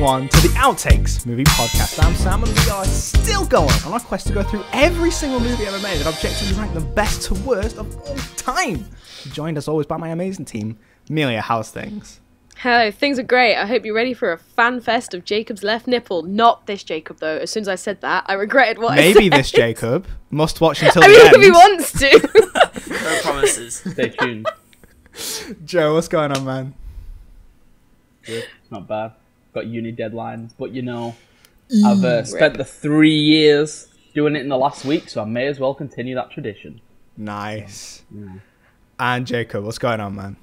everyone, to the Outtakes Movie Podcast. I'm Sam, and we are still going on our quest to go through every single movie ever made and objectively rank the best to worst of all time. Joined as always by my amazing team. Amelia, how's things? Hello, things are great. I hope you're ready for a fan fest of Jacob's left nipple. Not this Jacob, though. As soon as I said that, I regretted what I said. Maybe this Jacob. Must watch until the mean, end. if he wants to. No promises. Stay tuned. Joe, what's going on, man? Good. Not bad. Got uni deadlines, but you know, I've spent the 3 years doing it in the last week, so I may as well continue that tradition. Nice. Yeah. And Jacob, what's going on, man?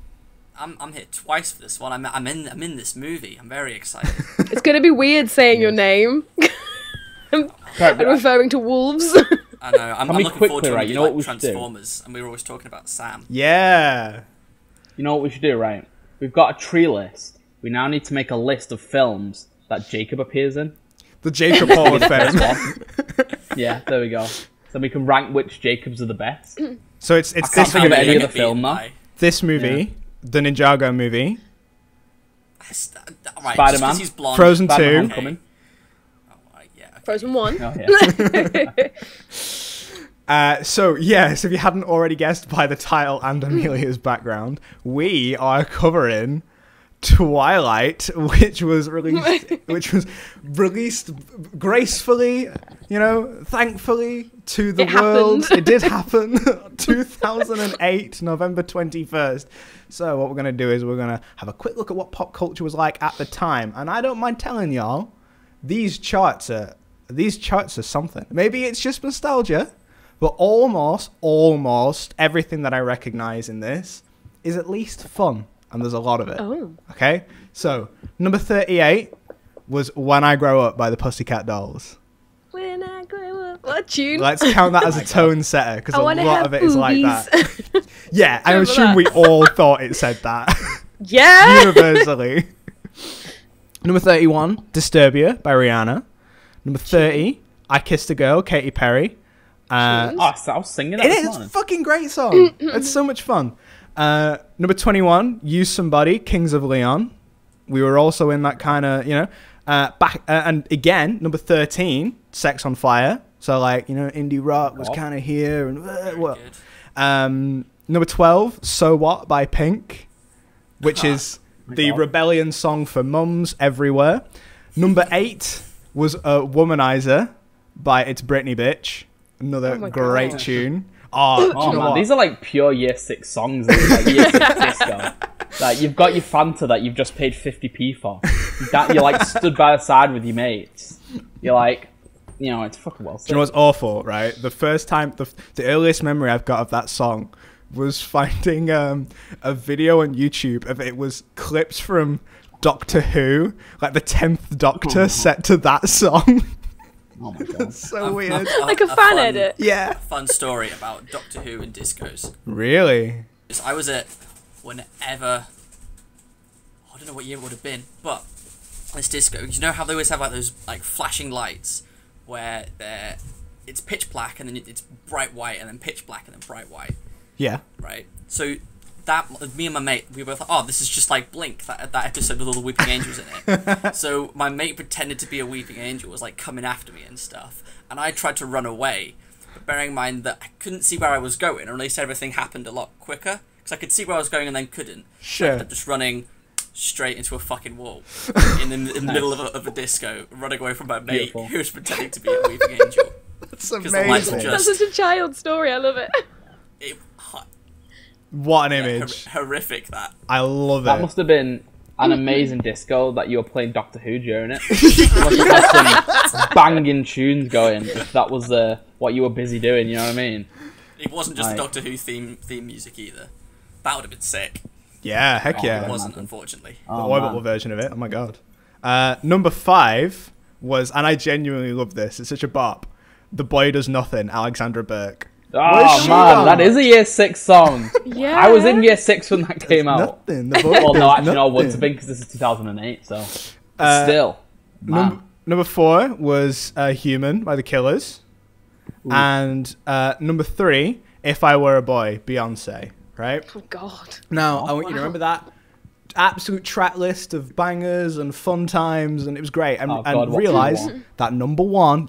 I'm here twice for this one. I'm in this movie. I'm very excited. It's going to be weird saying your name. and referring to wolves. I know. I'm looking forward to right? You know what we should do? Transformers, and we were always talking about Sam. Yeah. You know what we should do, right? We've got a tree list. We now need to make a list of films that Jacob appears in. The Jacob Hall of Fame. Yeah, there we go. So we can rank which Jacobs are the best. So it's Can't this think of movie, any other film now. this movie, the Ninjago movie, Right, Spider-Man. he's blonde. Frozen 2. Homecoming. Oh, right, yeah. Okay. Frozen 1. Oh, yeah. So if you hadn't already guessed by the title and Amelia's background, we are covering Twilight, which was released gracefully, thankfully to the world. Happened. It did happen. 2008, November 21st. So what we're going to do is we're going to have a quick look at what pop culture was like at the time. And I don't mind telling y'all, these charts are something. Maybe it's just nostalgia, but almost everything that I recognize in this is at least fun. And there's a lot of it. Oh. Okay? So, number 38 was When I Grow Up by the Pussycat Dolls. When I grow up. What tune? Let's count that as a tone setter, because a lot of it is like that. boobies. Yeah, I Remember assume that? we all thought it said that. Yeah! Universally. Number 31, Disturbia by Rihanna. Number 30, I Kissed a Girl, Katy Perry. I was singing that It this is a morning. fucking great song. It's so much fun. Number 21, Use Somebody, Kings of Leon. We were also in that kind of, and again, number 13, Sex on Fire. So indie rock was kind of here. And Very good. Number 12, So What by Pink, which is the God. rebellion song for mums everywhere. Number 8 was Womanizer by It's Britney Bitch. Another Oh my great God. tune. Oh, do Oh you know man, what? these are like pure year 6 songs. Like year 6 disco. Like you've got your Fanta that you've just paid 50p for. You're like stood by the side with your mates. You're like, it's fucking well. Do you know what's awful, right? The first time, the earliest memory I've got of that song was finding a video on YouTube of it was clips from Doctor Who, like the 10th Doctor set to that song. Oh my god. So weird. Like a fan edit. Yeah. Fun story about Doctor Who and discos. Really? I was at whenever, I don't know what year it would have been, but this disco, you know how they always have like those like flashing lights where it's pitch black and then it's bright white and then pitch black and then bright white, Yeah. right? So that, me and my mate, we were both like, oh, this is just like Blink, that episode with all the weeping angels in it. So my mate pretended to be a weeping angel, was like coming after me and stuff, and I tried to run away, but bearing in mind that I couldn't see where I was going, or at least everything happened a lot quicker, because I could see where I was going and then couldn't. Sure. I ended up just running straight into a fucking wall in the middle of a disco, running away from my mate Beautiful. who was pretending to be a weeping angel. That's the lights amazing. are That's such a child story. I love it. It, What an image. horrific, that. I love That it. must have been an amazing disco that you were playing Doctor Who during it. You must have had some banging tunes going if that was what you were busy doing, you know what I mean? It wasn't just Right. the Doctor Who theme music either. That would have been sick. Yeah, heck Oh, yeah. It wasn't, imagine. unfortunately. The Oh, orbital man. version of it. Oh my god. Number 5 was, and I genuinely love this, it's such a bop, The Boy Does Nothing, Alexandra Burke. Oh she man, gone? that is a year 6 song. Yeah. I was in year 6 when that came out. Nothing. The boy Well, no, does actually, no, I wouldn't have nothing. been because this is 2008, so. But still. Man. Number 4 was Human by The Killers. Ooh. And number 3, If I Were a Boy, Beyonce. Right? Oh God. Now, Oh, I want you to remember that. absolute track list of bangers and fun times, and it was great. And, God, realised that number one,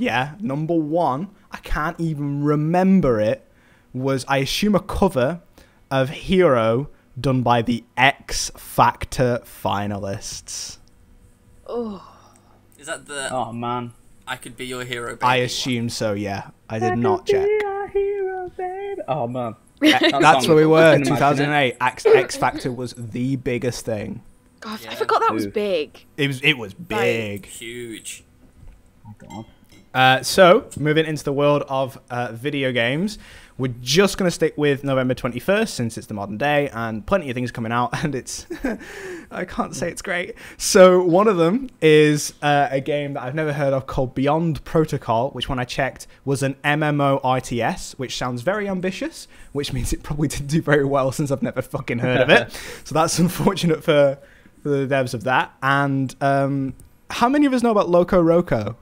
I can't even remember it, was, I assume, a cover of Hero done by the X Factor finalists. Oh. Is that the... Oh, man. I Could Be Your Hero, Baby I assume so, yeah. I did not Could check. be your hero, baby. Oh, man. That's where we were, I can imagine 2008. X Factor was the biggest thing. God, Yeah. I forgot that was Dude. big. It was big. Huge. Oh, God. So, moving into the world of video games, we're just going to stick with November 21st since it's the modern day and plenty of things coming out, and it's... I can't say it's great. So, one of them is a game that I've never heard of called Beyond Protocol, which when I checked was an MMO RTS, which sounds very ambitious, which means it probably didn't do very well since I've never fucking heard of it. So that's unfortunate for the devs of that. And how many of us know about Loco Roco?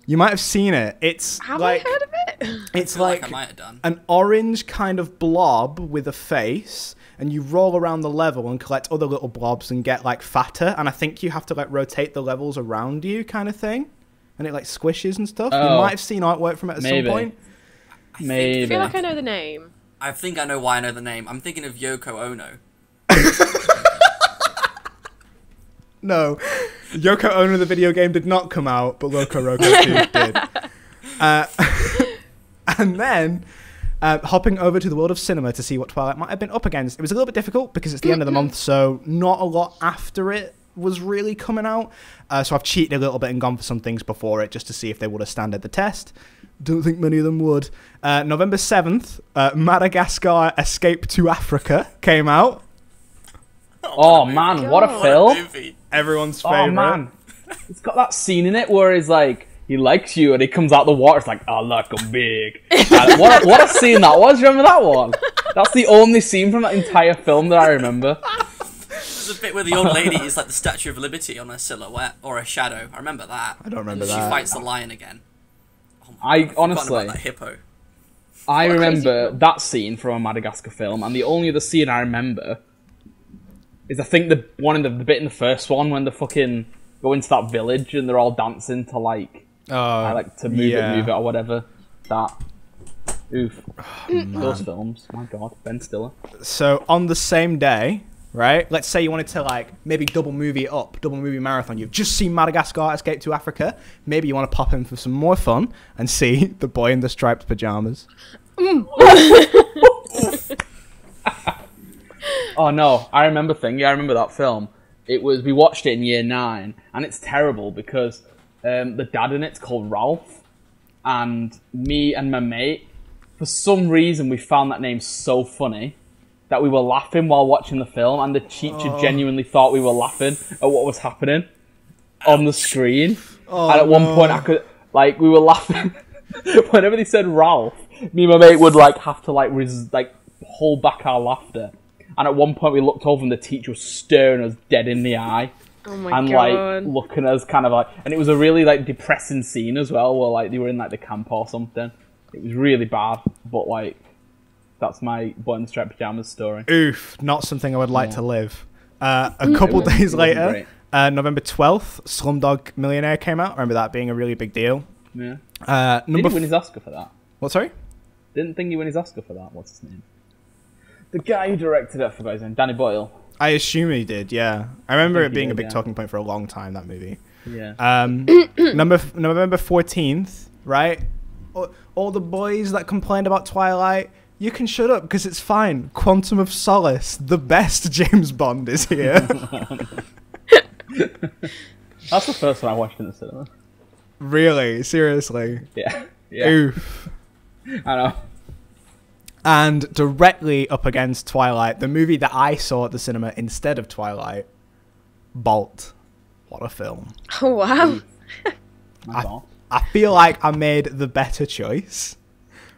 You might have seen it. It's Have like I heard of it? it's I feel like I might have done. an orange kind of blob with a face, and you roll around the level and collect other little blobs and get like fatter. And I think you have to like rotate the levels around you, kind of thing, and it like squishes and stuff. You Oh. might have seen artwork from it at Maybe. some point. I Maybe. feel like I know the name. I think I know why I know the name. I'm thinking of Yoko Ono. No, Yoko Ono the video game did not come out, but Loco Roco 2 did. And then hopping over to the world of cinema to see what Twilight might have been up against. It was a little bit difficult because it's the end of the month, so not a lot after it was really coming out. So I've cheated a little bit and gone for some things before it just to see if they would have stood the test. Don't think many of them would. November 7th, Madagascar Escape to Africa came out. Oh, man, what a God. film. Movie. Everyone's favourite. Oh, man. It's got that scene in it where he's like, he likes you and he comes out the water. It's like, I like him big. And what a scene that was. Remember that one? That's the only scene from that entire film that I remember. There's a bit where the old lady is like the Statue of Liberty on a silhouette or a shadow. I remember that. I don't remember and that. She fights the lion again. Oh my I God, I've forgotten honestly- about that hippo. I What a crazy remember film. that scene from a Madagascar film, and the only other scene I remember is I think the one in the bit in the first one when they fucking go into that village and they're all dancing to like I like to move it or whatever. That oof. Those films, my God, Ben Stiller. So on the same day, right? Let's say you wanted to like maybe double movie marathon. You've just seen Madagascar Escape to Africa. Maybe you want to pop in for some more fun and see The Boy in the Striped Pajamas. Oh no, I remember that film. We watched it in year 9, and it's terrible because the dad in it's called Ralph, and me and my mate, for some reason, we found that name so funny that we were laughing while watching the film, and the teacher genuinely thought we were laughing at what was happening on the screen. And at one point, we were laughing whenever they said Ralph. Me and my mate would have to hold back our laughter. And at one point we looked over and the teacher was staring us dead in the eye. Oh my And God. looking at us and it was a really depressing scene as well where they were in the camp or something. It was really bad, but that's my Boy in the Striped Pajamas story. Oof, not something I would like to live. A Mm. couple days It wasn't later, great. November 12th, Slumdog Millionaire came out. Remember that being a really big deal. Yeah. Did Number he win his Oscar for that? what? Sorry. Didn't think he win his Oscar for that. What's his name? The guy who directed it, I forgot his name. Danny Boyle. I assume he did. Yeah, I remember think it he being a did, big yeah. talking point for a long time. That movie. Yeah. November 14th, right? All the boys that complained about Twilight, you can shut up because it's fine. Quantum of Solace, the best James Bond, is here. That's the first one I watched in the cinema. Really? Seriously? Yeah. Yeah. Oof. I know. And directly up against Twilight, the movie that I saw at the cinema instead of Twilight, Bolt. What a film. Oh, wow. My God. I feel like I made the better choice.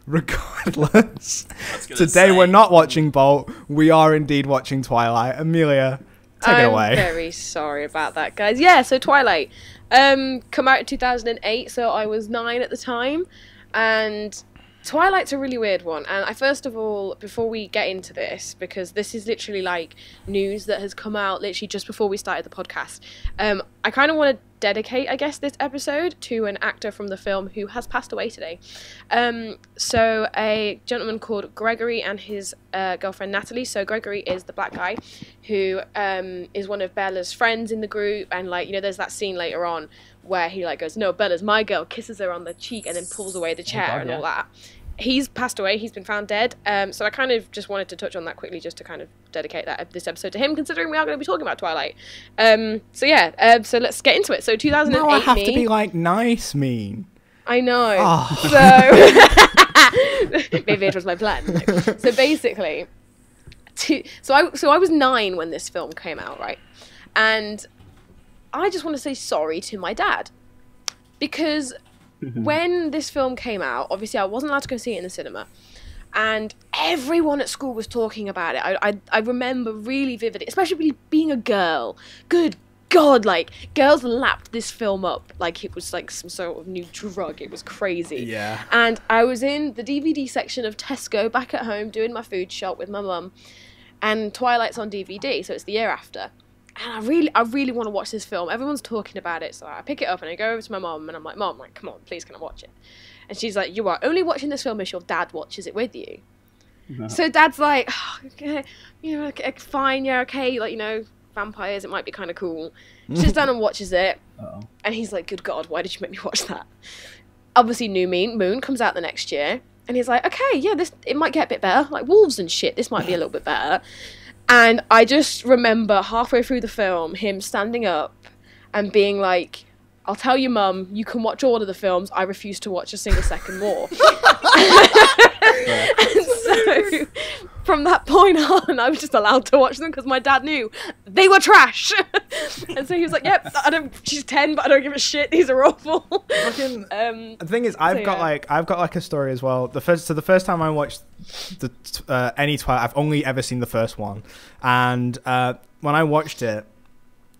Regardless. Today we're not watching Bolt. We are indeed watching Twilight. Amelia, take it away. I'm very sorry about that, guys. Yeah, so Twilight. Come out in 2008, so I was 9 at the time. And Twilight's a really weird one, and I first of all, before we get into this, because this is literally like news that has come out literally just before we started the podcast, I kind of want to dedicate, I guess, this episode to an actor from the film who has passed away today. So a gentleman called Gregory and his girlfriend Natalie. So Gregory is the black guy who is one of Bella's friends in the group, and like, you know, there's that scene later on where he like goes, "No, Bella's my girl," kisses her on the cheek and then pulls away the chair all that. He's passed away. He's been found dead. So I kind of just wanted to touch on that quickly, just to kind of dedicate this episode to him, considering we are going to be talking about Twilight. So let's get into it. So 2008. Now I have to be like nice, mean. I know. Oh. So maybe it was my plan. So basically, so I was 9 when this film came out, right? And I just want to say sorry to my dad, because when this film came out, obviously I wasn't allowed to go see it in the cinema, and everyone at school was talking about it. I remember really vividly, especially being a girl. Good God, like, girls lapped this film up like it was like some sort of new drug. It was crazy. Yeah. And I was in the DVD section of Tesco back at home doing my food shop with my mum, and Twilight's on DVD, so it's the year after. And I really want to watch this film. Everyone's talking about it, so I pick it up and I go over to my mom and I'm like, "Mom, like, come on, please, can I watch it?" And she's like, "You are only watching this film if your dad watches it with you." No. So Dad's like, "Oh, okay, you know, okay, fine, yeah, okay, like, you know, vampires, it might be kind of cool." Sits down and watches it. And he's like, "Good God, why did you make me watch that?" Obviously, New Moon comes out the next year, and he's like, "Okay, yeah, it might get a bit better, like wolves and shit. This might be a little bit better." And I just remember halfway through the film, him standing up and being like, "I'll tell you, Mum, you can watch all of the films. I refuse to watch a single second more." And so from that point on, I was just allowed to watch them because my dad knew they were trash. And so he was like, "Yep, she's 10, but I don't give a shit. These are awful." The thing is, I've got a story as well. The first time I watched any Twilight, I've only ever seen the first one, and when I watched it,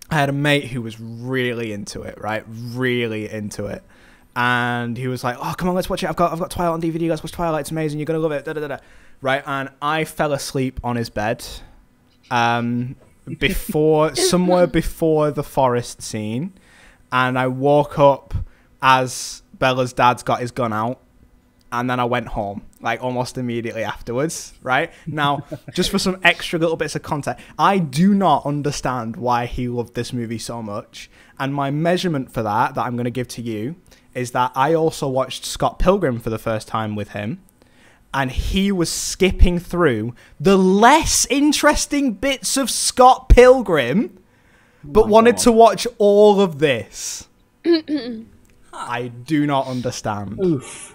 I had a mate who was really into it, right? Really into it. And he was like, "Oh, come on, let's watch it. I've got Twilight on DVD. Let's watch Twilight. It's amazing. You're going to love it." Da, da, da, da. Right? And I fell asleep on his bed somewhere before the forest scene. And I woke up as Bella's dad's got his gun out. And then I went home, like, almost immediately afterwards, right? Now, just for some extra little bits of context, I do not understand why he loved this movie so much. And my measurement for that I'm going to give to you is that I also watched Scott Pilgrim for the first time with him. And he was skipping through the less interesting bits of Scott Pilgrim, but wanted to watch all of this. I do not understand. Oof.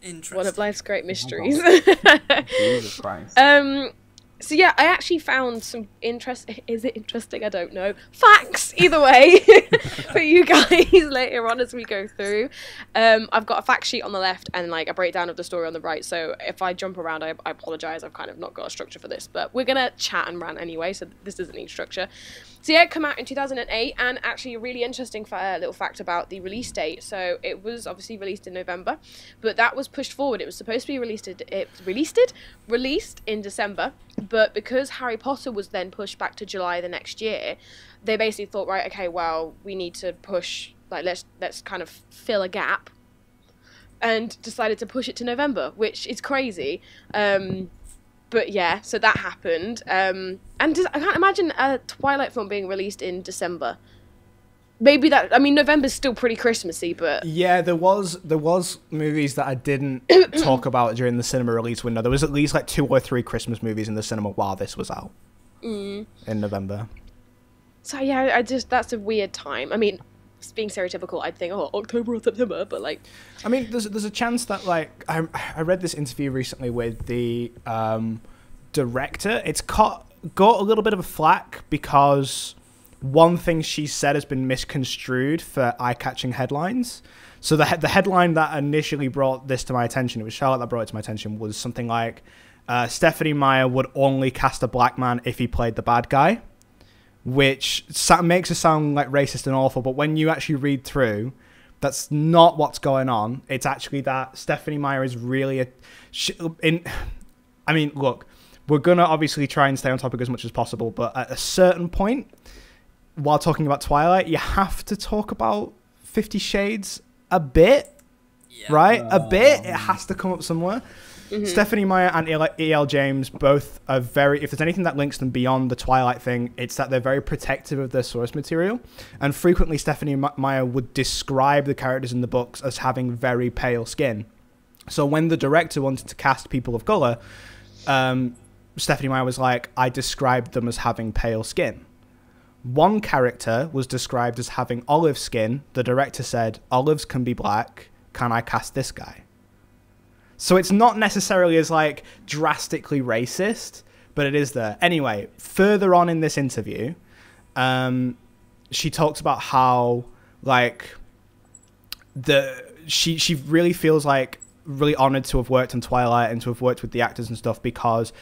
Interesting. One of life's great mysteries. Jesus Christ. So yeah, I actually found some is it interesting? I don't know. Facts, either way, for you guys later on as we go through. I've got a fact sheet on the left and like a breakdown of the story on the right. So if I jump around, I apologize. I've kind of not got a structure for this, but we're gonna chat and rant anyway. So this doesn't need structure. So yeah, it came out in 2008, and actually a really interesting little fact about the release date. So it was obviously released in November, but that was pushed forward. It was supposed to be released in December, but because Harry Potter was then pushed back to July the next year, they basically thought, right, okay, well, we need to push, like, let's kind of fill a gap, and decided to push it to November, which is crazy. But yeah, so that happened. And I can't imagine a Twilight film being released in December. Maybe November's still pretty Christmassy, but... Yeah, there was movies that I didn't talk about during the cinema release window. There was at least like 2 or 3 Christmas movies in the cinema while this was out in November. So yeah, that's a weird time. I mean, being stereotypical, I'd think, October or September, but like... I mean, there's a chance that, like, I read this interview recently with the director. It's got a little bit of a flack because one thing she said has been misconstrued for eye-catching headlines. So the headline that initially brought this to my attention, it was Charlotte that brought it to my attention, was something like, Stephanie Meyer would only cast a black man if he played the bad guy, which makes it sound like racist and awful, but when you actually read through, That's not what's going on. It's actually that Stephenie Meyer is really I mean, look, we're going to obviously try and stay on topic as much as possible, but at a certain point, while talking about Twilight, you have to talk about 50 Shades a bit, right? A bit. It has to come up somewhere. Mm-hmm. Stephenie Meyer and E.L. James both are very... If there's anything that links them beyond the Twilight thing, it's that they're very protective of their source material. And frequently, Stephenie Meyer would describe the characters in the books as having very pale skin. So when the director wanted to cast people of colour, Stephenie Meyer was like, I described them as having pale skin. One character was described as having olive skin. The director said, olives can be black. Can I cast this guy? So it's not necessarily as like drastically racist, but it is there. Anyway, further on in this interview, she talks about how like she really feels like really honored to have worked on Twilight and to have worked with the actors and stuff, because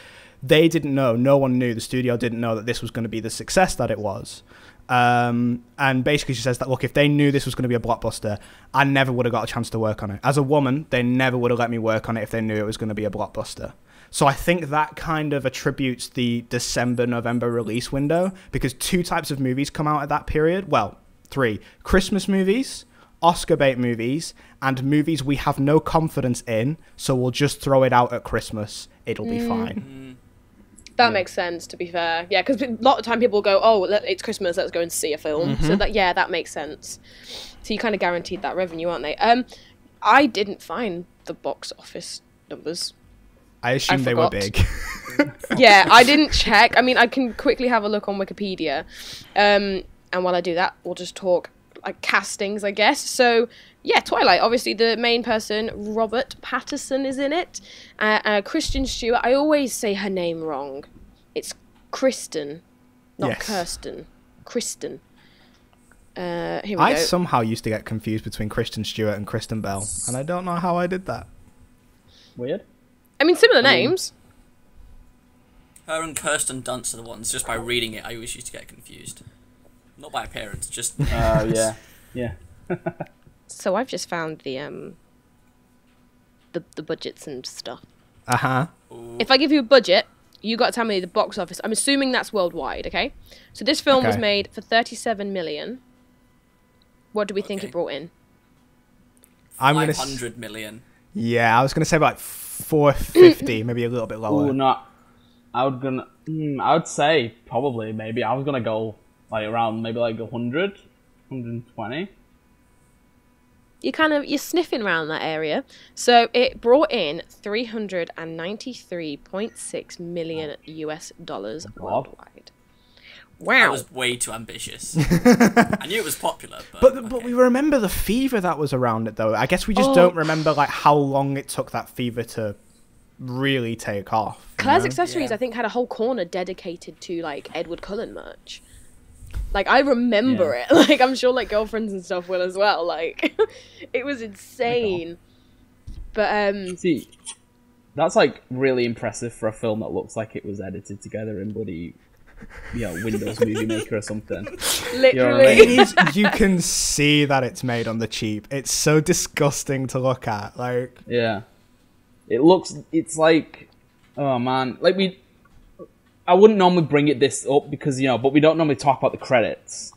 they didn't know, no one knew, the studio didn't know that this was going to be the success that it was. And basically she says that, look, if they knew this was going to be a blockbuster, I never would have got a chance to work on it. As a woman, they never would have let me work on it if they knew it was going to be a blockbuster. So I think that kind of attributes the December-November release window, because 2 types of movies come out at that period. Well, 3. Christmas movies, Oscar bait movies, and movies we have no confidence in, so we'll just throw it out at Christmas. It'll be fine. That makes sense, to be fair. Yeah, because a lot of time people go, oh, it's Christmas, let's go and see a film. So that makes sense. So you kind of guaranteed that revenue, aren't they? I didn't find the box office numbers. I assume they were big. Yeah, I didn't check. I mean, I can quickly have a look on Wikipedia. And while I do that, we'll just talk like castings, I guess. So yeah, Twilight, obviously the main person, Robert Pattinson, is in it. Kristen Stewart, I always say her name wrong. It's Kristen, not Kirsten. Kristen. Here we go. I somehow used to get confused between Kristen Stewart and Kristen Bell, and I don't know how I did that. Weird. I mean, similar names. Her and Kirsten Dunst are the ones, just by reading it, I always used to get confused. Not by appearance, just... yeah. So I've just found the budgets and stuff. Uh-huh. If I give you a budget, you got to tell me the box office. I'm assuming that's worldwide, okay? So this film was made for 37 million. What do we think it brought in? 500 million. Yeah, I was going to say about 450, maybe a little bit lower. Oh, no. I would say probably, maybe. I was going to go like around maybe like 100, 120. You're sniffing around that area. So it brought in $393.6 million US worldwide. Wow. That was way too ambitious. I knew it was popular, but we remember the fever that was around it, though. I guess we just don't remember like how long it took that fever to really take off. Claire's Accessories, I think, had a whole corner dedicated to like Edward Cullen merch. Like, I remember it. Like, I'm sure, like, girlfriends and stuff will as well. Like, it was insane. But, see, that's, like, really impressive for a film that looks like it was edited together in bloody, Windows Movie Maker or something. Literally. You can see that it's made on the cheap. It's so disgusting to look at. Like... Yeah. It's like... Oh, man. Like, I wouldn't normally bring this up because, but we don't normally talk about the credits.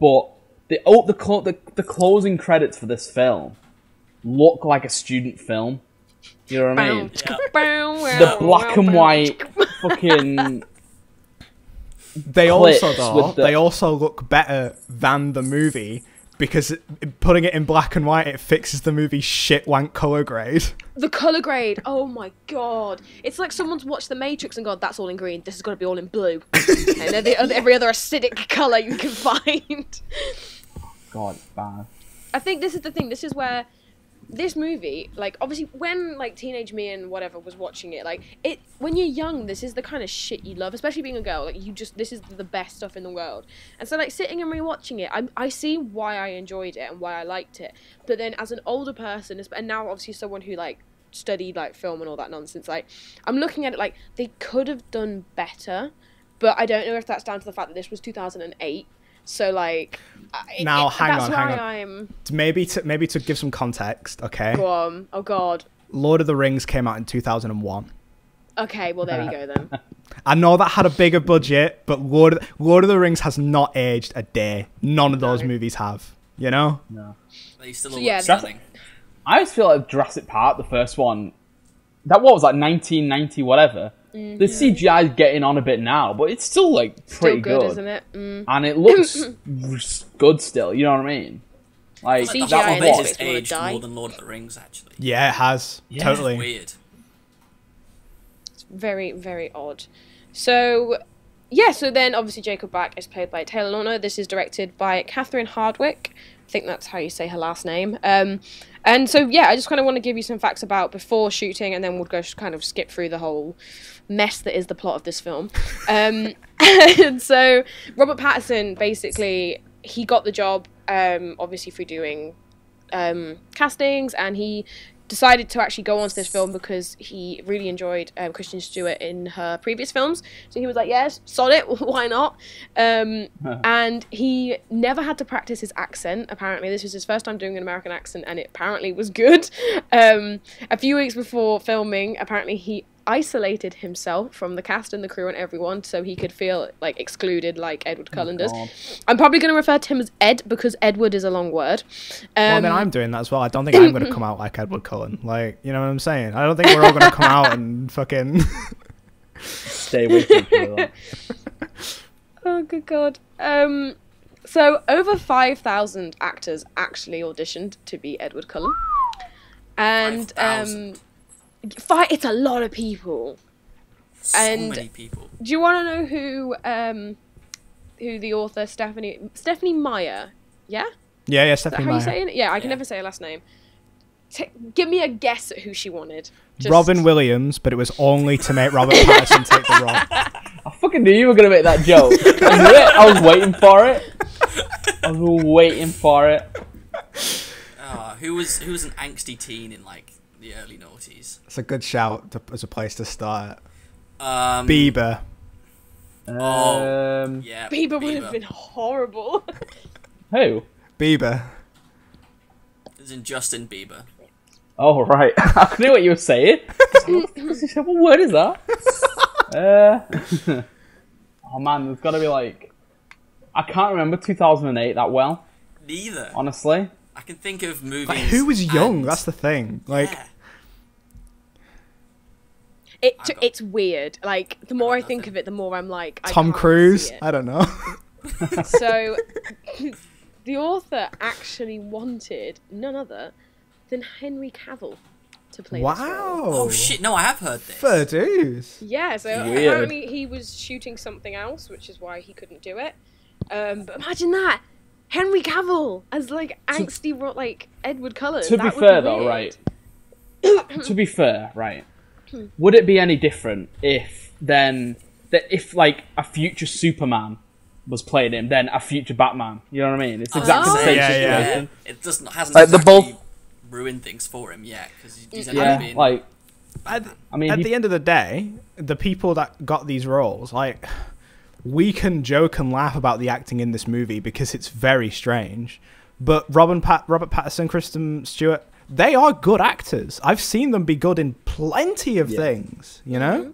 But the closing credits for this film look like a student film. You know what I mean? Yeah. The black and white fucking... They also look better than the movie because putting it in black and white, it fixes the movie's shit wank color grade. The color grade, oh my god. It's like someone's watched The Matrix and gone, that's all in green, this has got to be all in blue. And then every other acidic color you can find. God, bad. I think this is the thing, this is where this movie, like, obviously when, like, teenage me and whatever was watching it, like, when you're young, this is the kind of shit you love, especially being a girl, like, this is the best stuff in the world. And so, like, sitting and rewatching it, I see why I enjoyed it and why I liked it. But then as an older person, and now obviously someone who, like, studied, like, film and all that nonsense, like, I'm looking at it like, they could have done better, but I don't know if that's down to the fact that this was 2008. So, like, Now, hang that's on, why hang on. Maybe to give some context, okay? Go on. Oh God. Lord of the Rings came out in 2001. Okay, well there you go then. I know that had a bigger budget, but Lord of the Rings has not aged a day. None of those movies have. You know? No. They still So, look yeah, stunning. I always feel like Jurassic Park, the first one, that was like 1990 whatever. The CGI is getting on a bit now, but it's still like pretty Still good, isn't it? and it looks good still. You know what I mean? Like CGI that in was this what? makes It's me wanna aged die. more than Lord of the Rings, actually. Yeah, it has. Yeah. Totally. Weird. Very, very odd. So, yeah, so then obviously Jacob Black is played by Taylor Lautner. This is directed by Catherine Hardwicke. I think that's how you say her last name. And so, yeah, I just kind of want to give you some facts about before shooting, and then we'll go kind of skip through the whole mess that is the plot of this film. And so Robert Pattinson, basically, he got the job, obviously, through doing castings, and he decided to actually go on to this film because he really enjoyed Kristen Stewart in her previous films. So he was like, yes, sod it, why not? And he never had to practice his accent, apparently. This was his first time doing an American accent, and it apparently was good. A few weeks before filming, apparently he isolated himself from the cast and the crew and everyone so he could feel like excluded like Edward Cullen does. God. I'm probably going to refer to him as Ed because Edward is a long word. Well, I mean, I'm doing that as well. I don't think I'm going to come out like Edward Cullen. Like, you know what I'm saying? I don't think we're all going to come out and fucking... Stay with you. Oh, good God. So over 5,000 actors actually auditioned to be Edward Cullen. And 5,000. It's a lot of people. So And- many people. Do you want to know who the author Stephanie Meyer? Yeah, Yeah, is that Stephanie how you Meyer. say it? Yeah, I can Yeah. never say her last name. Give me a guess at who she wanted. Just- Robin Williams, but it was only to make Robert Pattinson take the role. I fucking knew you were gonna make that joke. I knew it. I was waiting for it. I was waiting for it. Who was an angsty teen in like the early noughties? It's a good shout as a place to start. Um, Bieber. Yeah. Bieber would have been horrible. Who? Bieber. As in Justin Bieber. Oh right. I knew what you were saying. What word is that? Oh man, there's got to be like. I can't remember 2008 that well. Neither. Honestly. I can think of movies. Like, who was young? and- That's the thing. Like, yeah. It's weird. Like the more I think nothing. of it, the more I'm like I Tom can't Cruise. see it. I don't know. So the author actually wanted none other than Henry Cavill to play this role. Wow. Oh shit! No, I have heard this. Fair dues. Yeah, so Weird. apparently he was shooting something else, which is why he couldn't do it. But imagine that. Henry Cavill as like angsty like Edward Cullen. To That be would fair, weird. though, right? To be fair, right? Would it be any different if like a future Superman was playing him, then a future Batman? You know what I mean? It's exactly the Oh. same Yeah, yeah. situation. It hasn't Like, they're exactly both- ruined things for him yet because he's Yeah, ended up Yeah, being like At, I mean, at he- the end of the day, the people that got these roles, like, we can joke and laugh about the acting in this movie because it's very strange. But Robert Pattinson, Kristen Stewart, they are good actors. I've seen them be good in plenty of things, you know?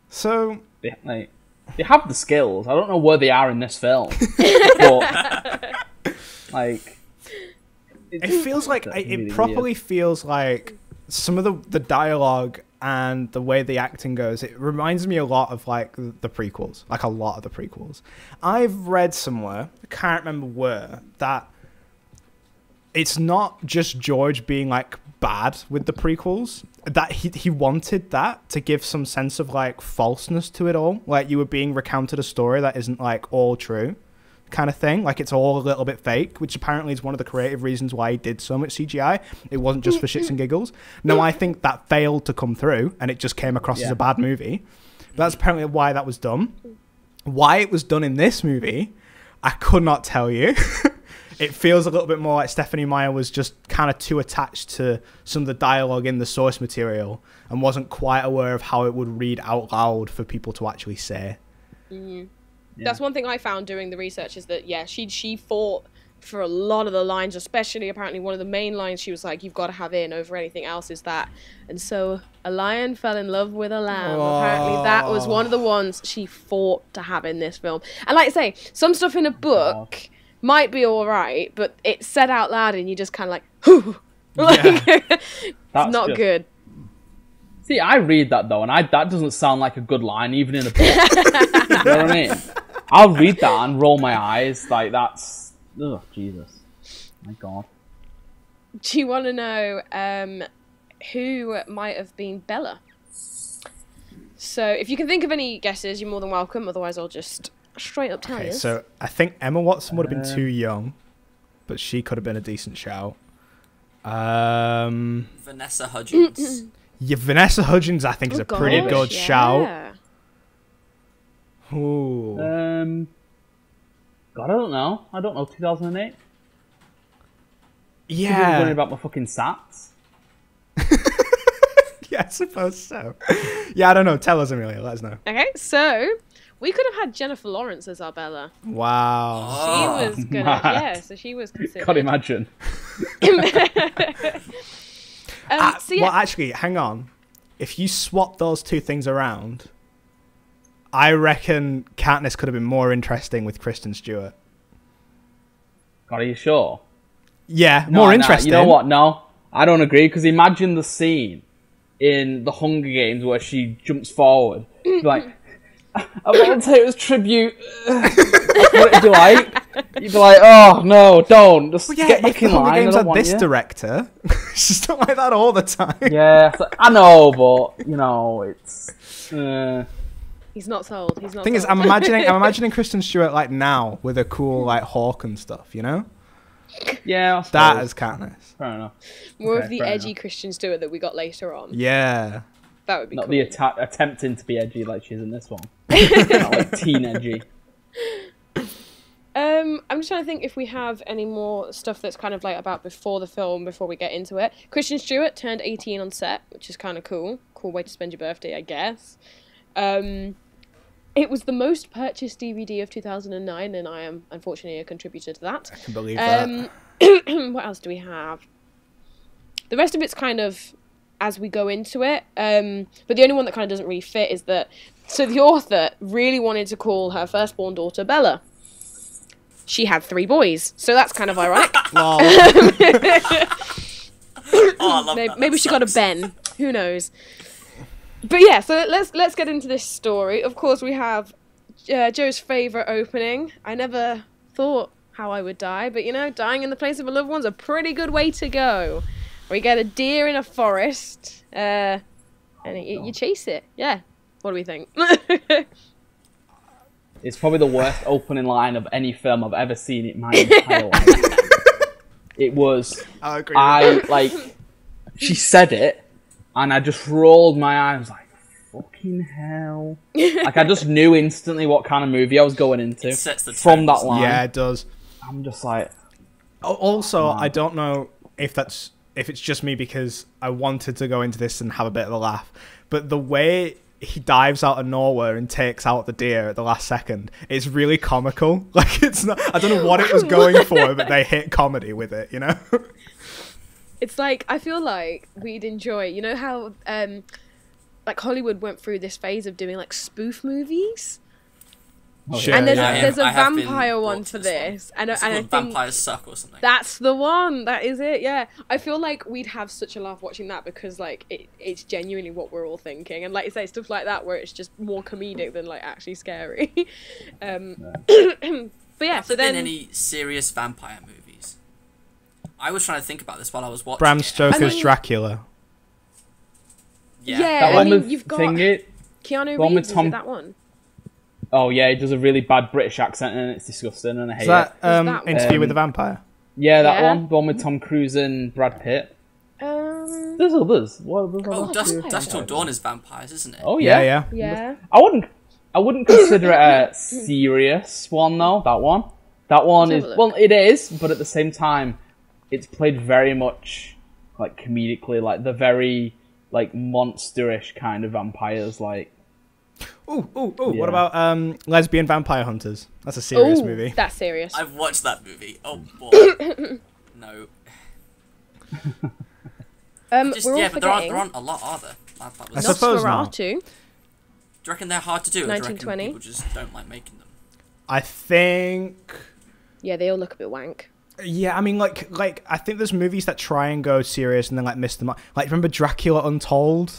So, they have the skills. I don't know where they are in this film, but like it feels like, That's really it properly feels like some of the dialogue and the way the acting goes, it reminds me a lot of like the prequels, like a lot of the prequels. I've read somewhere, I can't remember where, that it's not just George being like bad with the prequels, that he wanted that to give some sense of like falseness to it all, like you were being recounted a story that isn't like all true kind of thing, like it's all a little bit fake, which apparently is one of the creative reasons why he did so much CGI. It wasn't just for shits and giggles. No, I think that failed to come through and it just came across as a bad movie. But that's apparently why that was done. Why it was done in this movie, I could not tell you. It feels a little bit more like Stephanie Meyer was just kind of too attached to some of the dialogue in the source material and wasn't quite aware of how it would read out loud for people to actually say. That's one thing I found doing the research is that, yeah, she fought for a lot of the lines, especially apparently one of the main lines she was like, you've got to have in over anything else is that. And so a lion fell in love with a lamb. Apparently that was one of the ones she fought to have in this film. And like I say, some stuff in a book might be all right, but it's said out loud and you just kind of like, whew. It's not good. See, I read that though, and that doesn't sound like a good line, even in a book. You know what I mean? I'll read that and roll my eyes. Like, that's... Ugh, Jesus. My God. Do you want to know who might have been Bella? So, if you can think of any guesses, you're more than welcome. Otherwise, I'll just straight up tell you. So, I think Emma Watson would have been too young, but she could have been a decent shout. Vanessa Hudgens. Yeah, Vanessa Hudgens, I think, is a pretty good shout. Ooh. God, I don't know. 2008? Yeah. I'm worried about my fucking stats. Yeah, I suppose so. Yeah, I don't know. Tell us, Amelia. Let us know. Okay, so we could have had Jennifer Lawrence as our Bella. Wow. She was gonna, yeah, so she was considered. Can't imagine. So yeah. Well, actually, hang on. If you swap those two things around, I reckon Katniss could have been more interesting with Kristen Stewart. God, are you sure? Yeah, more interesting. You know what? No, I don't agree, because imagine the scene in The Hunger Games where she jumps forward. Like, I want to take this tribute. What would you like? You'd be like, oh, no, don't. Just get back in line. Games had this director. She's not like that all the time. Yeah, I know, but, you know, it's... He's not sold. He's not. Thing sold. is, I'm imagining Kristen Stewart like now with a cool like hawk and stuff, you know? Yeah, that is Katniss. Fair enough. More of the edgy Christian Stewart that we got later on. Yeah. That would be not cool. the attempting to be edgy like she's in this one. Not like teen edgy. I'm just trying to think if we have any more stuff that's kind of like about before the film, before we get into it. Kristen Stewart turned 18 on set, which is kind of cool. Cool way to spend your birthday, I guess. It was the most purchased DVD of 2009, and I am unfortunately a contributor to that. I can believe that. What else do we have? The rest of it's kind of as we go into it. But the only one that kind of doesn't really fit is that... So the author really wanted to call her firstborn daughter Bella. She had 3 boys, so that's kind of ironic. Oh, I love that. Maybe she got a Ben. Who knows? But yeah, so let's get into this story. Of course, we have Joe's favourite opening. I never thought how I would die, but you know, dying in the place of a loved one's a pretty good way to go. We get a deer in a forest, and you chase it. Yeah. What do we think? It's probably the worst opening line of any film I've ever seen in my entire life. It was... I agree. She said it, and I just rolled my eyes like, fucking hell. Like, I just knew instantly what kind of movie I was going into from that line. Yeah, it does. I'm just like... Also, I don't know if it's just me because I wanted to go into this and have a bit of a laugh, but the way he dives out of nowhere and takes out the deer at the last second, it's really comical. Like, it's not... I don't know what it was going for, but they hit comedy with it, you know? It's like, I feel like we'd enjoy, you know how like Hollywood went through this phase of doing like spoof movies? Oh, sure, and there's yeah. a vampire one for this. And I think Vampires Suck or something. That's the one. That is it, yeah. I feel like we'd have such a laugh watching that because like it's genuinely what we're all thinking. And like you say, stuff like that where it's just more comedic than like actually scary. But yeah, so then... any serious vampire movies? I was trying to think about this while I was watching Bram Stoker's Dracula. Yeah. That one mean, with you've got Keanu Reeves, is it that one? Oh yeah, he does a really bad British accent and it's disgusting and I hate Is that, that Interview with the Vampire? Yeah, that Yeah. one. The one with Tom Cruise and Brad Pitt. There's others. What others? Dust Till Dawn is vampires, isn't it? Oh yeah. Yeah. I wouldn't consider it a serious one though. That one Let's is, have a look. well, it is, but at the same time, it's played very much like comedically, like the very like monsterish kind of vampires. Like, Ooh. Yeah. What about Lesbian Vampire Hunters? That's a serious movie. That's serious. I've watched that movie. Oh boy. No. We're all But forgetting there aren't a lot, are there? That I was, suppose not. Nosferatu. do you reckon they're hard to do? Or do you reckon 1920? people just don't like making them? I think. Yeah, they all look a bit wank. Yeah, I mean, like I think there's movies that try and go serious and then like miss the mark. Like, remember Dracula Untold?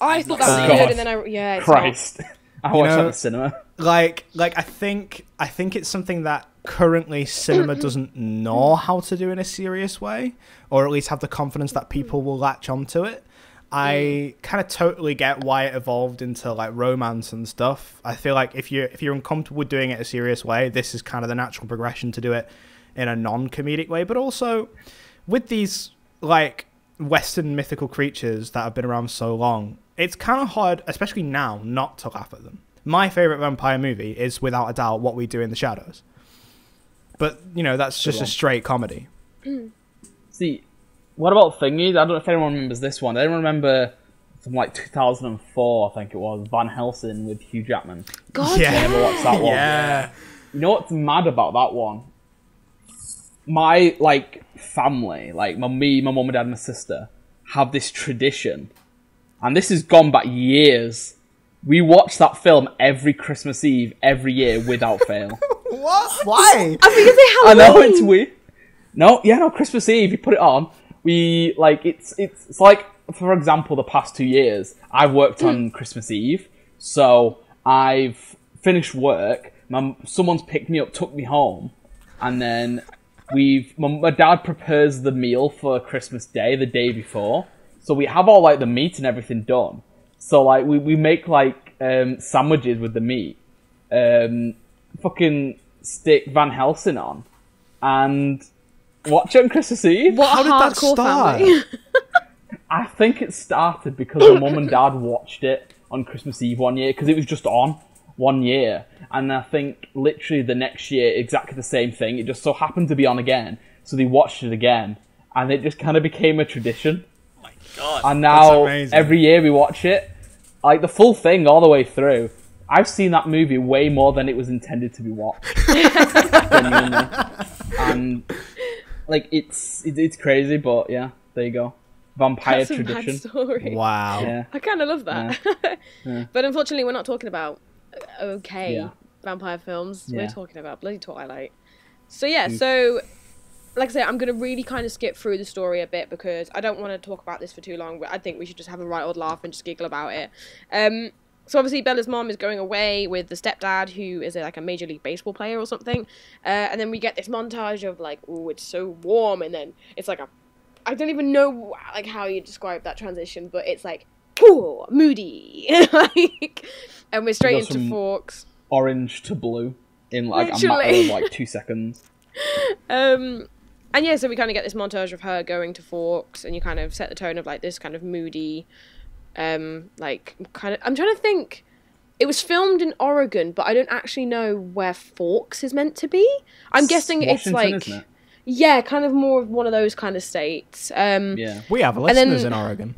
I I've thought not that was seen good, it. and then it's Christ. I watched that know- in the cinema. Like I think it's something that currently cinema doesn't know how to do in a serious way, or at least have the confidence that people will latch onto it. I kind of totally get why it evolved into like romance and stuff. I feel like if you're uncomfortable with doing it a serious way, this is kind of the natural progression to do it in a non-comedic way. But also with these like Western mythical creatures that have been around so long, it's kind of hard, especially now, not to laugh at them. My favorite vampire movie is without a doubt What We Do in the Shadows. But, you know, that's just a straight comedy. See, what about Thingy? I don't know if anyone remembers this one. I don't remember from like 2004, I think it was, Van Helsing with Hugh Jackman. God, Yeah. I never watched that one. Yeah. You know what's mad about that one? My like family, like my mum and dad and my sister, have this tradition, and this has gone back years. We watch that film every Christmas Eve, every year, without fail. What? Why? I think it's I Halloween. know it's weird. No, Christmas Eve, you put it on. We like it's like, for example, the past 2 years I've worked on Christmas Eve, so I've finished work. Someone's picked me up, took me home, and then my dad prepares the meal for Christmas Day, the day before. So we have all like the meat and everything done. So like we make like sandwiches with the meat, fucking stick Van Helsing on, and watch it on Christmas Eve. What How a did that hardcore start? family. I think it started because my mum and dad watched it on Christmas Eve one year, because it was just on one year. And I think literally the next year, exactly the same thing. It just so happened to be on again. So they watched it again. And it just kind of became a tradition. Oh my god. And now amazing. every year we watch it. Like the full thing all the way through. I've seen that movie way more than it was intended to be watched. Genuinely. And like it's crazy, but yeah, there you go. Vampire That's a tradition. mad story. Wow. Yeah. I kind of love that. Yeah. But unfortunately, we're not talking about Yeah. vampire films. Yeah. We're talking about bloody Twilight. So yeah, so like I say, I'm going to really kind of skip through the story a bit because I don't want to talk about this for too long. But I think we should just have a right old laugh and just giggle about it. So obviously Bella's mom is going away with the stepdad, who is like a Major League Baseball player or something. And then we get this montage of like, oh, it's so warm, and then it's like I don't even know like how you describe that transition, but it's like cool, moody, like, and we're straight It goes into from Forks. Orange to blue in like a Literally. matter of like 2 seconds. And yeah, so we kind of get this montage of her going to Forks, and you kind of set the tone of like this kind of moody, like kind of. I'm trying to think. It was filmed in Oregon, but I don't actually know where Forks is meant to be. I'm guessing it's Washington, like, isn't it? yeah, kind of more of one of those kind of states. Yeah. We have then- listeners in Oregon.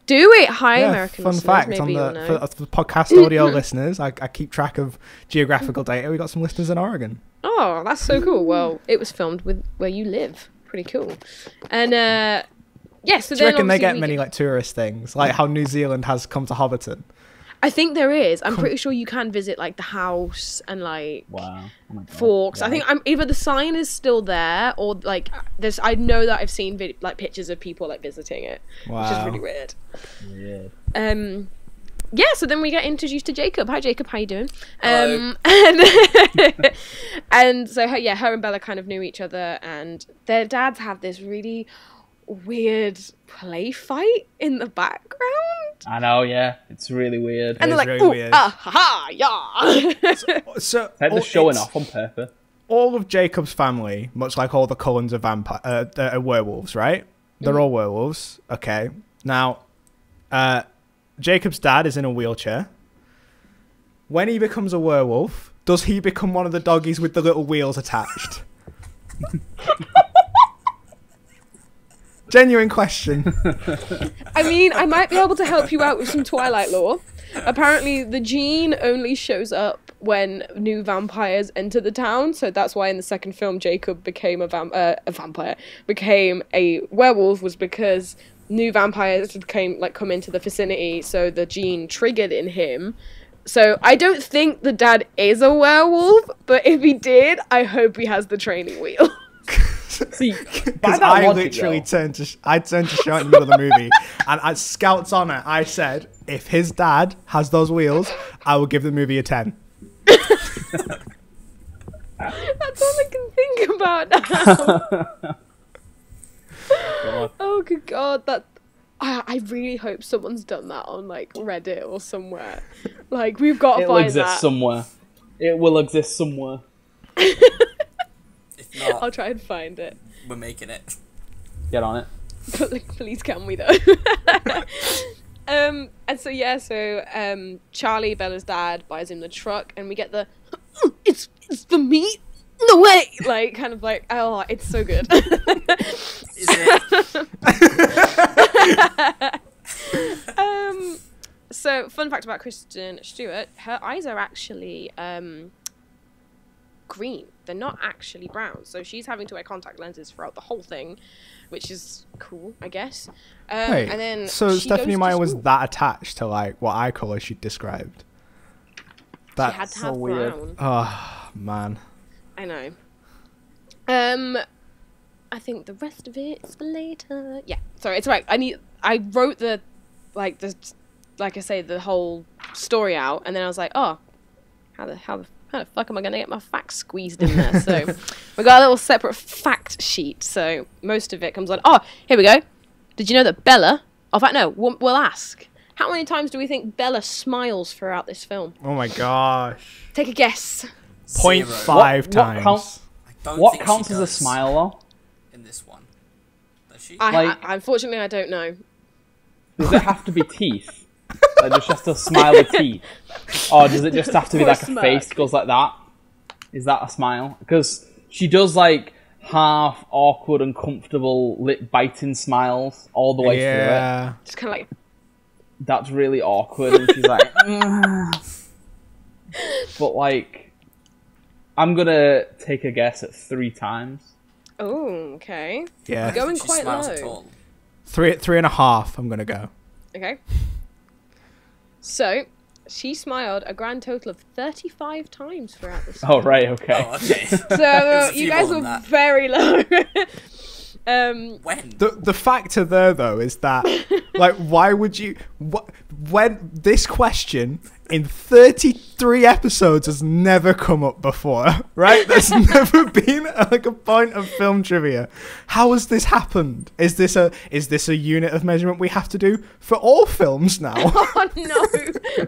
Do it, hi Yeah, American fun listeners, fact maybe on you'll the know. for the podcast audio listeners. I keep track of geographical data. We got some listeners in Oregon. Oh, that's so cool. Well, it was filmed with where you live. Pretty cool. And yeah, so Do you then reckon they obviously get we many like tourist things, like how New Zealand has come to Hobbiton? I think there is. I'm pretty sure you can visit like the house and like Wow. Oh my God. Forks. Yeah. I think either the sign is still there or like there's. I know that I've seen like pictures of people like visiting it, which is Wow. really weird. Weird. Yeah, so then we get introduced to Jacob. Hi Jacob, how you doing? Hello. And so her and Bella kind of knew each other, and their dads have this really weird play fight in the background. I know, yeah. It's really weird. And is they're like, really ooh, weird. ah, ha, yeah. So Like they're all- showing it's- off on purpose. all of Jacob's family, much like all the Cullens are werewolves, right? They're all werewolves. Okay. Now, Jacob's dad is in a wheelchair. When he becomes a werewolf, does he become one of the doggies with the little wheels attached? Genuine question. I mean, I might be able to help you out with some Twilight lore. Apparently, the gene only shows up when new vampires enter the town, so that's why in the second film Jacob became a vampire, became a werewolf, was because new vampires had come into the vicinity, so the gene triggered in him. So I don't think the dad is a werewolf, but if he did, I hope he has the training wheel. See, Because I literally turned to Sean in the middle of the movie, and at Scouts Honor, I said, if his dad has those wheels, I will give the movie a 10. That's all I can think about now. Oh, good God, that... I really hope someone's done that on, like, Reddit or somewhere. Like, we've got to It'll find exist that. somewhere. It will exist somewhere. If not, I'll try and find it. we're making it. Get on it. But, like, please can we, though? And so, yeah, Charlie, Bella's dad, buys him the truck, and we get the, it's the meat? No way! Like, kind of like, oh, it's so good. Is it? So, fun fact about Kristen Stewart, her eyes are actually green. They're not actually brown. So she's having to wear contact lenses throughout the whole thing, which is cool, I guess. Wait, And then so she Stephanie goes to Meyer was school. that attached to, like, what eye colour she described? She That, had to so have weird. brown. oh, man. I know. I think the rest of it's for later. Yeah, sorry, it's right. I wrote the whole story out, and then I was like, oh, how the fuck am I gonna get my facts squeezed in there? So we got a little separate fact sheet. So most of it comes on. Oh, here we go. Did you know that Bella? In fact, no. We'll ask. How many times do we think Bella smiles throughout this film? Oh my gosh. Take a guess. 0.5 What times. counts- I don't What think counts she as a does smile, though? in this one? Does she? Like- Unfortunately, I don't know. Does it have to be teeth? Like, does she have to smile with teeth? Or does it just have to be Or a like a smirk. face goes like that? Is that a smile? Because she does like half awkward, uncomfortable, lip biting smiles all the way through it. Yeah. Just kind of like. That's really awkward, and she's like, but like, I'm gonna take a guess at 3 times. Oh, okay. Yeah. I don't Going think she quite smiles low. at all. 3.5, I'm going to go. Okay. So, she smiled a grand total of 35 times throughout this. Oh right, okay. Oh, okay. So, a you few guys more were than that. very low. When? The factor there, though, is that, like, why would you... when this question in 33 episodes has never come up before, right? There's never been, like, a point of film trivia. How has this happened? Is this a unit of measurement we have to do for all films now? Oh, no.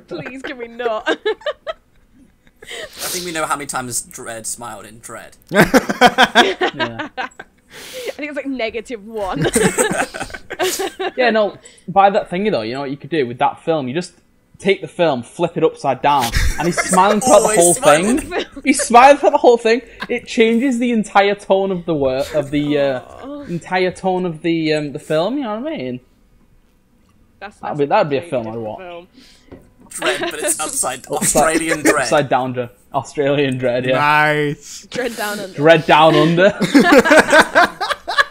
Please, can we not? I think we know how many times Dredd smiled in Dredd. Yeah. I think it's like -1. Yeah, no, by that thingy though, you know what you could do with that film? You just take the film, flip it upside down, and he's smiling throughout the Always whole smiling. thing. He's smiling throughout the whole thing. It changes the entire tone of the entire tone of the film, you know what I mean? That'd be a film I'd watch. Dredd, but it's Australian Dredd. Upside down, Australian Dread, yeah. Nice. Dread Down Under. Dread Down Under.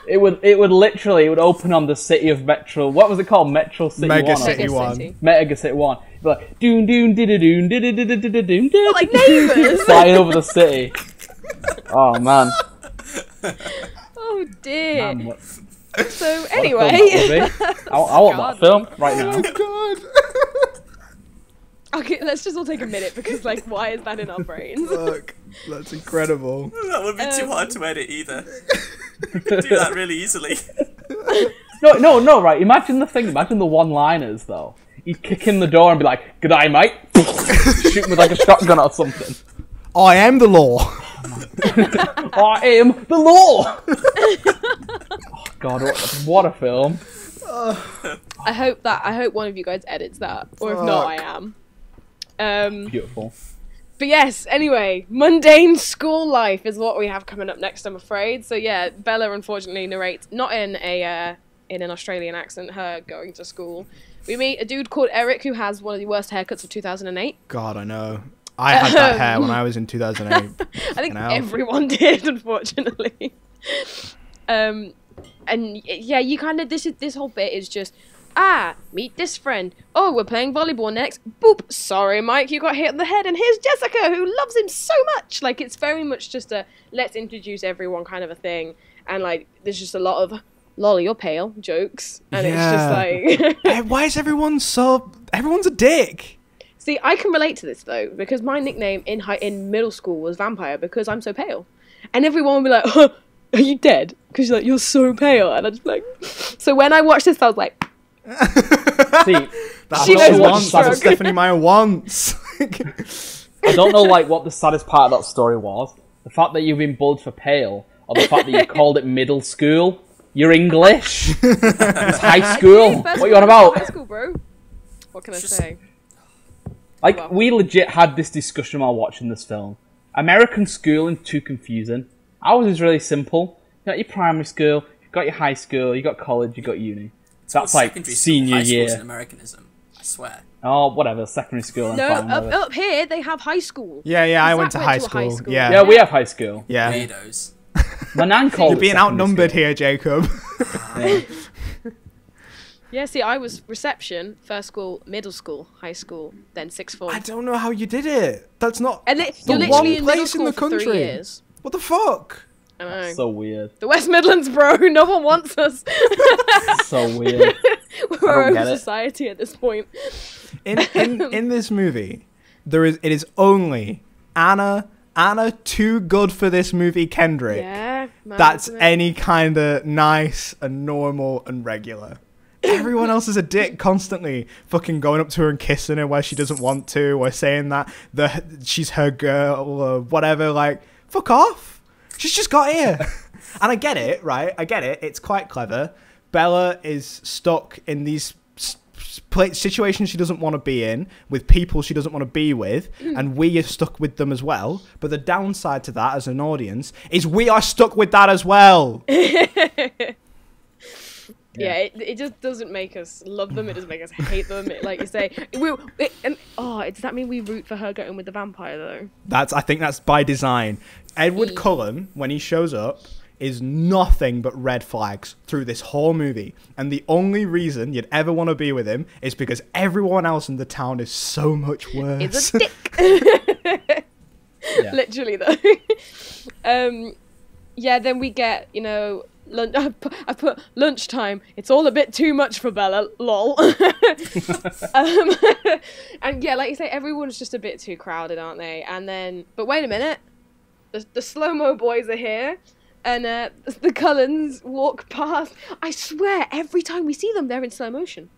It would literally open on the city of Metro. What was it called? Metro City Mega 1. City Mega 1. City. Mega City 1. It'd be like doon doon did doon did Like Neighbours. flying over the city. Oh man. Oh, dear. Man, what So, a film that anyway. would be. I want that film right now. God. Okay, let's just all take a minute because, like, why is that in our brains? Look, that's incredible. That would be too hard to edit either. You could do that really easily. No, right. Imagine the one-liners, though. He'd kick in the door and be like, "G'day, mate." Shoot him with, like, a shotgun or something. I am the law. I am the law! Oh, God, what a film. I hope one of you guys edits that, or if not, I am. Beautiful. But yes, anyway, mundane school life is what we have coming up next, I'm afraid. So yeah, Bella unfortunately narrates not in a in an Australian accent, her going to school. We meet a dude called Eric who has one of the worst haircuts of 2008. God, I know. I had that hair when I was in 2008. I think everyone did, unfortunately. And yeah, you kind of this whole bit is just meet this friend. Oh, we're playing volleyball next. Boop. Sorry, Mike, you got hit on the head. And here's Jessica, who loves him so much. Like, it's very much just a let's introduce everyone kind of a thing. And like, there's just a lot of lolly or pale jokes, and it's just like why is everyone's a dick? See, I can relate to this though, because my nickname in middle school was Vampire because I'm so pale, and everyone would be like, huh, "Are you dead?" Because you're so pale, and I just like. So when I watched this, I was like, See, she knows what she's that's what Stephanie Meyer wants. I don't know like what the saddest part of that story was: the fact that you've been bullied for pale, or the fact that you called it middle school. You're English. It's high school. What are you on about? High school, bro. What can I say? Like, we legit had this discussion while watching this film. American schooling too confusing. Ours is really simple. You got your primary school, you got your high school, you got college, you got uni. That's like senior year. High Americanism, I swear. Oh, whatever. Secondary school. No, up here they have high school. Yeah, I went to high school. Yeah, we have high school. Yeah. Weirdos. My nan called You're being outnumbered here, Jacob. Yeah, see, I was reception, first school, middle school, high school, then sixth form. I don't know how you did it. That's not And you're the literally one in middle place in school the for 3 country. years. What the fuck? I know. So weird. The West Midlands, bro. No one wants us. So weird. We're our own get it. society at this point. In this movie, it is only Anna too good for this movie Kendrick. Yeah. That's any kind of nice and normal and regular. Everyone else is a dick constantly, fucking going up to her and kissing her where she doesn't want to, or saying that she's her girl or whatever. Like, fuck off. She's just got here. And I get it, right? I get it. It's quite clever. Bella is stuck in these situations she doesn't want to be in, with people she doesn't want to be with, and we are stuck with them as well. But the downside to that as an audience is we are stuck with that as well. Yeah, it just doesn't make us love them. It doesn't make us hate them. Like you say, does that mean we root for her going with the vampire though? I think that's by design. Edward Cullen, when he shows up, is nothing but red flags through this whole movie. And the only reason you'd ever want to be with him is because everyone else in the town is so much worse. It's a dick. Literally though. Yeah, then we get, I put lunchtime. It's all a bit too much for Bella. Lol. And yeah, like you say, everyone's just a bit too crowded, aren't they? And then, but wait a minute, the slow-mo boys are here, and the Cullens walk past. I swear, every time we see them, they're in slow motion.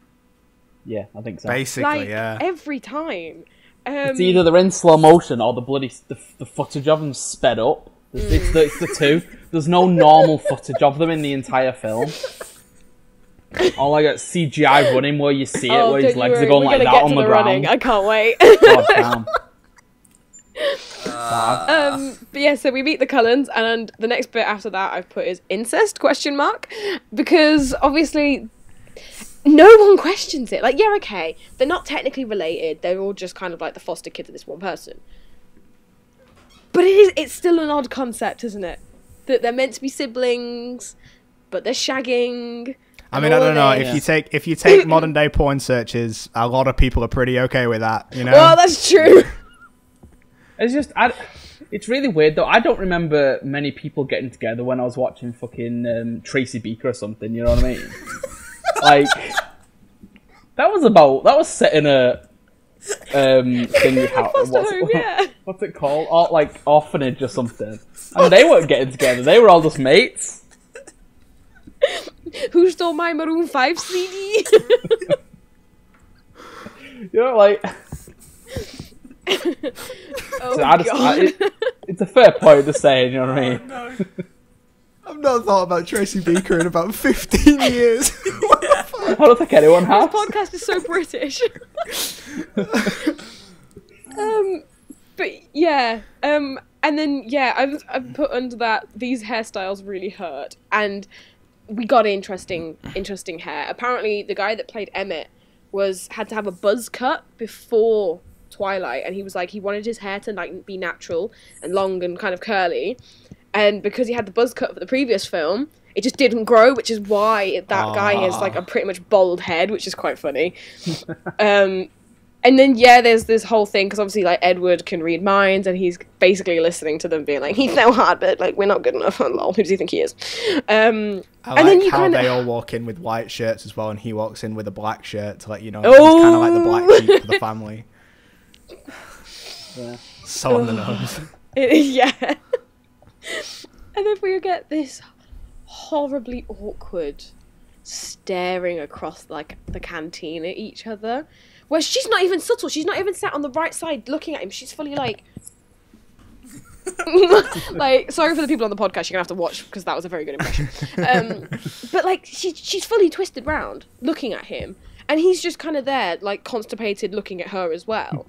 Yeah, I think so. Basically, yeah. Every time. It's either they're in slow motion or the footage of them sped up. It's the two. There's no normal footage of them in the entire film. All like that CGI running where you see it, where his legs are going like that on the ground. Running. I can't wait. God damn. But yeah, so we meet the Cullens, and the next bit after that I've put is incest ? Because obviously no one questions it. Like, yeah, okay, they're not technically related. They're all just kind of like the foster kids of this one person. But it's still an odd concept, isn't it? That they're meant to be siblings, but they're shagging. I mean, I don't know. If you take modern day porn searches, a lot of people are pretty okay with that, Well, that's true. It's just, it's really weird though. I don't remember many people getting together when I was watching fucking Tracy Beaker or something. You know what I mean? Like, that was set in a thing. What's it called? Like orphanage or something. And they weren't getting together. They were all just mates. Who stole my Maroon 5 CD? Like. Oh, God. It's a fair point to say, you know what I mean? No. I've not thought about Tracy Beaker in about 15 years. What the fuck? I don't think anyone has. This podcast is so British. But yeah, and then yeah, I've put under that these hairstyles really hurt, and we got interesting hair. Apparently, the guy that played Emmett had to have a buzz cut before Twilight, and he was like, he wanted his hair to like be natural and long and kind of curly, and because he had the buzz cut for the previous film, it just didn't grow, which is why that guy has like a pretty much bald head, which is quite funny. And then, there's this whole thing, because obviously, like, Edward can read minds, and he's basically listening to them being like, he's so hard, but, like, we're not good enough. Lol, who does he think he is? I and like then how they all walk in with white shirts as well, and he walks in with a black shirt to let you know Oh! he's kind of like the black sheep of the family. Yeah. So on the nose. Yeah. And then we get this horribly awkward staring across, like, the canteen at each other, where she's not even subtle. She's not even sat on the right side looking at him. She's fully like... like, sorry for the people on the podcast, you're going to have to watch, because that was a very good impression. But, like, she's fully twisted round, looking at him, and he's just kind of there, like, constipated, looking at her as well.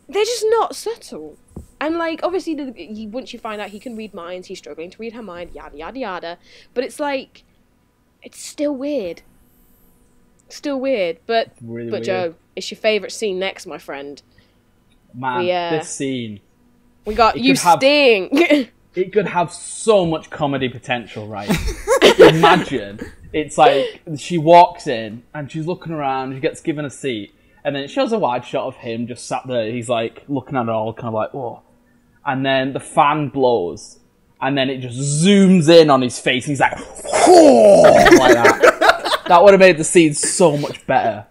They're just not subtle. And, like, obviously, once you find out he can read minds, he's struggling to read her mind, yada, yada, yada. But it's like... It's still weird. Still weird, but Weird. Joe, it's your favourite scene next, my friend. Man, this scene. We got you sting. It could have so much comedy potential, right? Imagine, it's like, she walks in, and she's looking around, she gets given a seat, and then it shows a wide shot of him just sat there, he's like, looking at it all, kind of like, whoa. And then the fan blows, and then it just zooms in on his face, and he's like, whoa, like that. That would have made the scene so much better.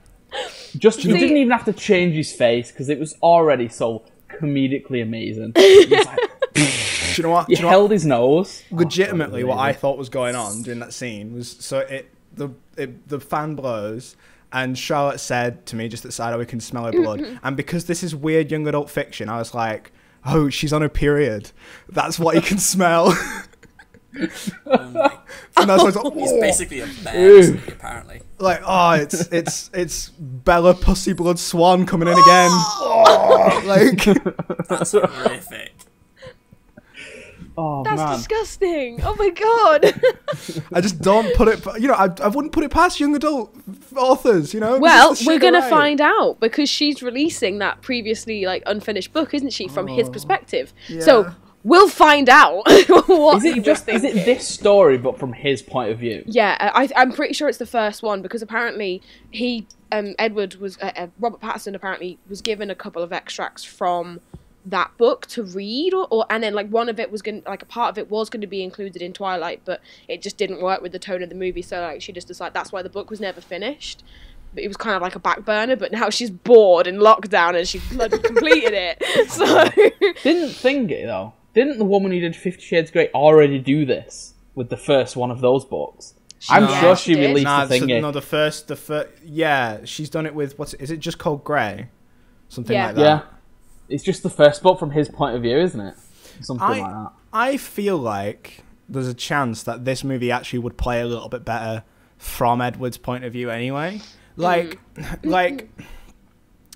Just, you didn't even have to change his face, because it was already so comedically amazing. He's like, Do you know what? He held his nose. Legitimately, what I thought was going on during that scene was, so the fan blows, and Charlotte said to me just at the side, "Oh, we can smell her blood." And because this is weird young adult fiction, I was like, "Oh, she's on her period. That's what you can smell." And that's why I was like, he's basically a bear, apparently. Like, oh, it's Bella Pussy Blood Swan coming in again. Like, that's horrific. Oh, That's man. disgusting. Oh my god. I just don't put it. You know, I wouldn't put it past young adult authors. You know. Well, This is the we're shit they gonna write. find out, because she's releasing that previously like unfinished book, isn't she, from his perspective? Yeah. So we'll find out. What Is it this story, but from his point of view? Yeah, I'm pretty sure it's the first one, because apparently Edward was Robert Pattinson apparently was given a couple of extracts from that book to read, and then like one of it was going, like a part of it was going to be included in Twilight, but it just didn't work with the tone of the movie, so like she just decided that's why the book was never finished. But it was kind of like a back burner, but now she's bored in lockdown and she's bloody completed it. So Didn't the woman who did 50 Shades of Grey already do this with the first one of those books? I'm sure she did. released the thingy. No, the first, yeah, she's done it with is it just called Grey? Something like that. Yeah. It's just the first book from his point of view, isn't it? Something like that. I feel like there's a chance that this movie actually would play a little bit better from Edward's point of view anyway. Like, I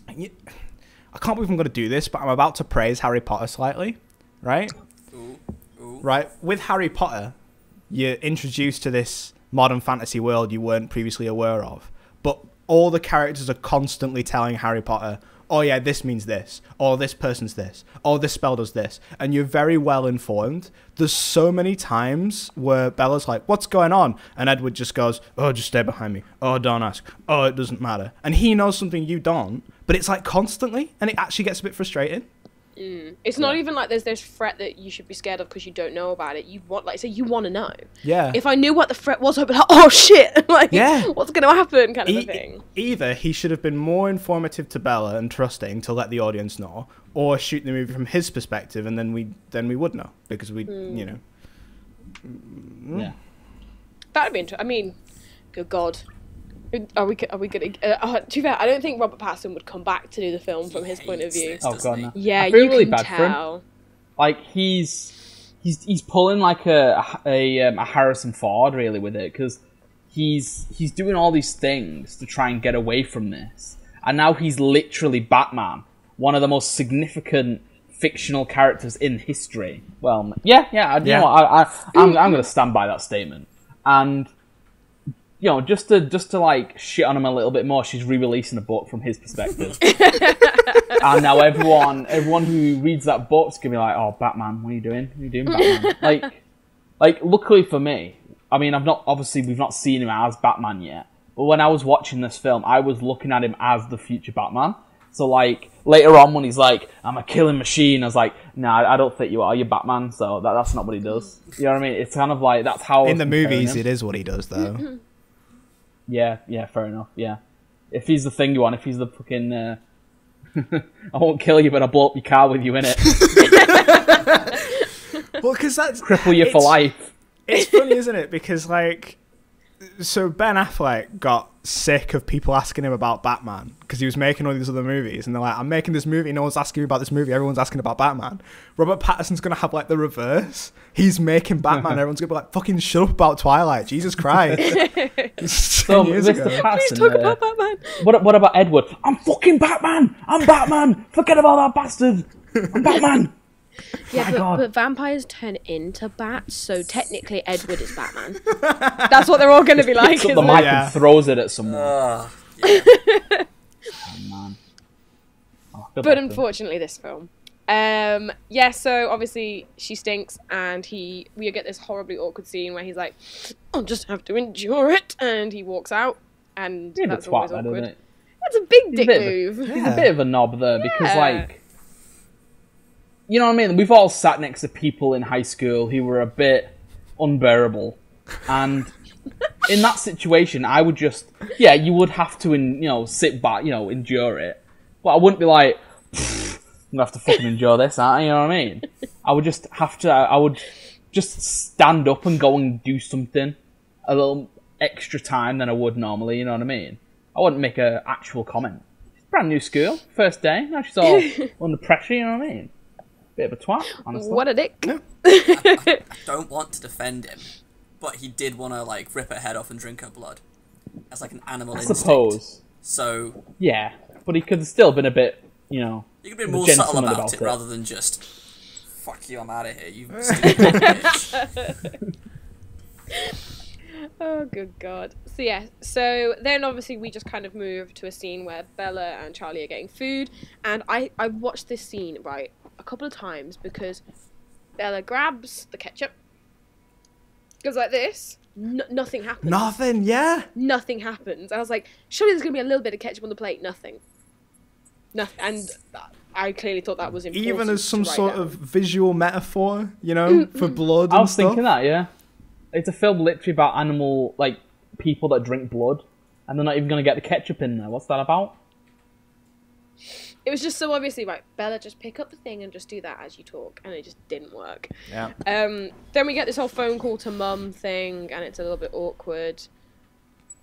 can't believe I'm going to do this, but I'm about to praise Harry Potter slightly, right? Ooh. Right? With Harry Potter, you're introduced to this modern fantasy world you weren't previously aware of. But all the characters are constantly telling Harry Potter, oh yeah, this means this, or this person's this, or this spell does this, and you're very well informed. There's so many times where Bella's like, what's going on? And Edward just goes, oh, just stay behind me. Oh, don't ask. Oh, it doesn't matter. And he knows something you don't, but it's like constantly, and it actually gets a bit frustrating. It's not even like there's this threat that you should be scared of because you don't know about it. You want, like, say, you want to know. Yeah. If I knew what the threat was, I'd be like, oh shit, like, Yeah. what's going to happen, kind of a thing. Either he should have been more informative to Bella and trusting to let the audience know, or shoot the movie from his perspective, and then we would know, because we, you know. Yeah. That'd be interesting. I mean, good God. Are we gonna? To be fair, I don't think Robert Pattinson would come back to do the film from his point of view. Oh god, no. Yeah, I feel you really can bad for him. tell. Like he's pulling like a Harrison Ford really with it, because he's doing all these things to try and get away from this, and now he's literally Batman, one of the most significant fictional characters in history. Well, yeah. You know what? I'm going to stand by that statement. And you know, just to like shit on him a little bit more, she's re-releasing a book from his perspective. And now everyone who reads that book's gonna be like, "Oh, Batman, what are you doing? What are you doing, Batman?" like, luckily for me, I mean, we've not seen him as Batman yet. But when I was watching this film, I was looking at him as the future Batman. So like later on, when he's like, "I'm a killing machine," I was like, "Nah, I don't think you are. You're Batman." So that's not what he does. You know what I mean? It's kind of like that's how in the movies it is what he does though. Yeah, fair enough. Yeah, if he's the thing you want, if he's the fucking, I won't kill you, but I'll blow up your car with you in it. Well, because that's cripple you for life. It's funny, isn't it? Because like, so Ben Affleck got sick of people asking him about Batman because he was making all these other movies, and they're like, "I'm making this movie, no one's asking me about this movie, everyone's asking about Batman." Robert Pattinson's gonna have like the reverse. He's making Batman, everyone's gonna be like, "Fucking shut up about Twilight, Jesus Christ." So, years ago. Please talk about Batman. What about Edward? "I'm fucking Batman! I'm Batman! Forget about that bastard! I'm Batman!" Yeah, but vampires turn into bats, so technically Edward is Batman. That's what they're all going to be like, Picks up isn't the it? mic and throws it at someone. Yeah. Oh, man. Oh, But unfortunately, this film. So obviously she stinks, and we get this horribly awkward scene where he's like, "I'll just have to endure it," and he walks out, and that's always awkward. It? That's a big dick move. He's a bit of a knob there because, like, you know what I mean? We've all sat next to people in high school who were a bit unbearable, and in that situation, I would just, you would have to, sit back, endure it, but I wouldn't be like, I'm gonna have to fucking endure this, aren't I? You know what I mean? I would just stand up and go and do something a little extra time than I would normally, you know what I mean? I wouldn't make an actual comment. It's brand new school, first day, now she's all under pressure, you know what I mean? Bit of a twat, honestly. What a dick. I don't want to defend him, but he did want to, like, rip her head off and drink her blood. As, like, an animal instinct. Suppose. So... Yeah, but he could have still been a bit, You could be more subtle about it rather than just, "Fuck you, I'm out of here, you stupid bitch." Oh, good God. So then obviously we just kind of move to a scene where Bella and Charlie are getting food, and I watched this scene, right, a couple of times because Bella grabs the ketchup, goes like this, nothing happens. Nothing, yeah? Nothing happens. I was like, surely there's going to be a little bit of ketchup on the plate. Nothing. And I clearly thought that was important. Even as some sort of visual metaphor, for blood and stuff. I was thinking that, yeah. It's a film literally about animal, like, people that drink blood, and they're not even going to get the ketchup in there. What's that about? It was just so obviously, right, Bella, just pick up the thing and just do that as you talk, and it just didn't work. Yeah. Then we get this whole phone call to mum thing, and it's a little bit awkward.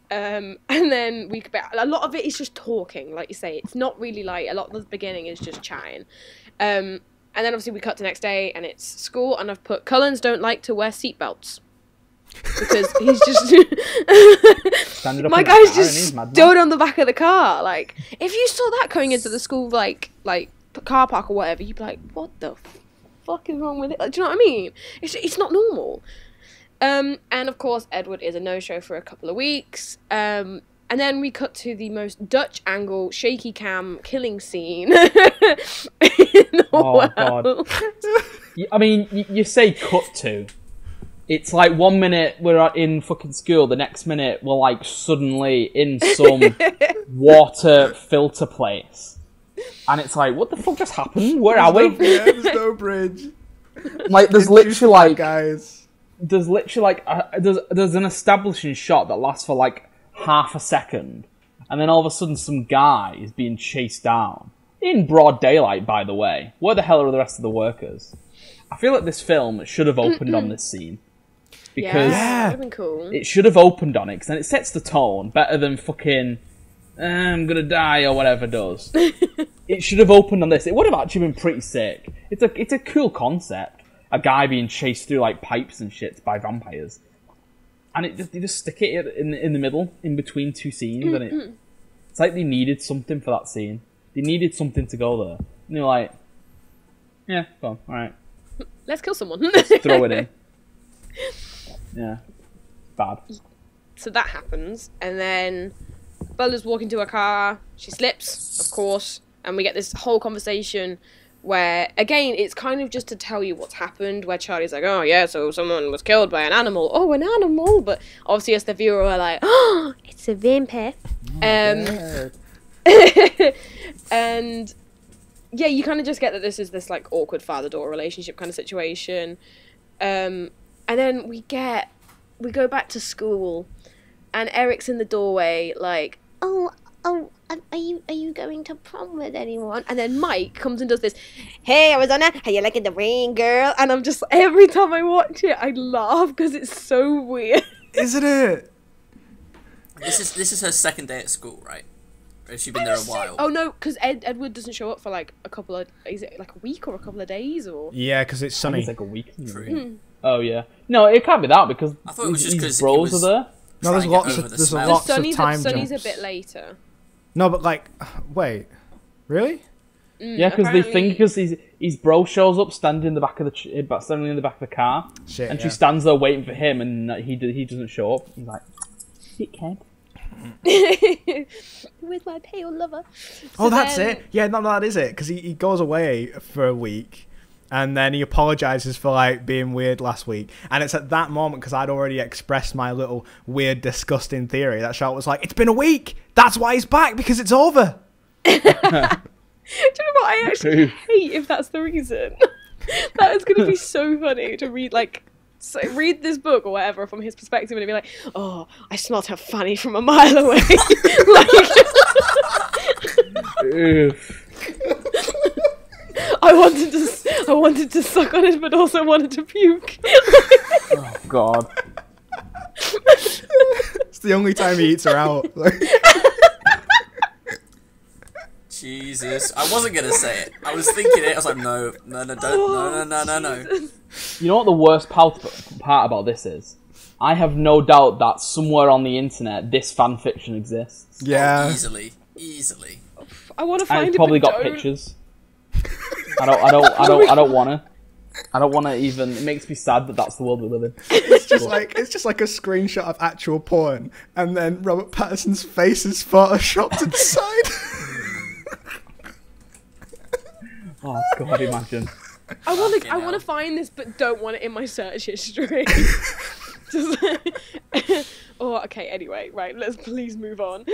And then a lot of it is just talking, like you say. It's not really like, a lot of the beginning is just chatting. And then obviously we cut to the next day, and it's school, and I've put, Cullens don't like to wear seatbelts. Because he's just... My guy's just stood on the back of the car. Like, if you saw that going into the school, like car park or whatever, you'd be like, what the fuck is wrong with it? Like, do you know what I mean? It's not normal. And of course, Edward is a no-show for a couple of weeks. And then we cut to the most Dutch angle, shaky cam killing scene in the world. God. I mean, you say cut to. It's like 1 minute we're in fucking school, the next minute we're like suddenly in some water filter place. And it's like, what the fuck just happened? Where are we? There's no bridge. Like, there's literally like... Guys. There's literally like... There's an establishing shot that lasts for like half a second. And then all of a sudden some guy is being chased down. In broad daylight, by the way. Where the hell are the rest of the workers? I feel like this film should have opened on this scene. Because that would have been cool. It should have opened on it, because then it sets the tone better than fucking I'm gonna die or whatever does. It should have opened on this. It would have actually been pretty sick. It's a cool concept. A guy being chased through like pipes and shit by vampires, and they just stick it in the middle, in between two scenes, and it's like they needed something for that scene. They needed something to go there, and they're like, yeah, go on, all right, let's kill someone. let's throw it in. Yeah. bad. So that happens, and then Bella's walking to her car. She slips, of course, and we get this whole conversation where, again, it's kind of just to tell you what's happened, where Charlie's like, oh, yeah, so someone was killed by an animal. Oh, an animal. But obviously, as the viewer, we're like, oh, it's a vampire. And, yeah, you kind of just get that this is this, like, awkward father-daughter relationship kind of situation. And then we go back to school, and Eric's in the doorway, like, oh, are you going to prom with anyone? And then Mike comes and does this, hey, Arizona, how you liking the rain, girl? And I'm just, every time I watch it, I laugh because it's so weird. Isn't it? This is her second day at school, right? Or has she been there a while? Oh, no, because Edward doesn't show up for, like, a couple of, is it, like, a week or a couple of days, or? Yeah, because it's sunny. It's like a week. Oh, yeah. No, it can't be that, because I thought it was just his because bros are there. No, there's lots of time Sunny's jumps. a bit later. No, but like, wait, really? Yeah, because they think because his bro shows up standing in the back of the car, Shit, and yeah. she stands there waiting for him, and he doesn't show up. He's like, dickhead. With my pale lover. Oh, that's it. Yeah, no, that is it. Because he goes away for a week, and then he apologizes for like being weird last week. And it's at that moment, because I'd already expressed my little weird, disgusting theory, that Charlotte was like, "It's been a week. That's why he's back, because it's over." Do you know what? I actually hate if that's the reason. That is going to be so funny to read, like, read this book or whatever from his perspective, and it'd be like, oh, I smelled her fanny from a mile away. I wanted to suck on it, but also wanted to puke. Oh God! It's the only time he eats her out. Jesus, I wasn't gonna say it. I was thinking it. I was like, no, don't, no. You know what the worst part about this is? I have no doubt that somewhere on the internet this fan fiction exists. Yeah. Easily. I want to find And it. it's probably but got don't. pictures. I don't wanna. I don't want to even. It makes me sad that that's the world we live in. It's just like a screenshot of actual porn, and then Robert Pattinson's face is photoshopped to the side. Oh God, imagine. I want to find this, but don't want it in my search history. Okay, anyway, right, let's please move on.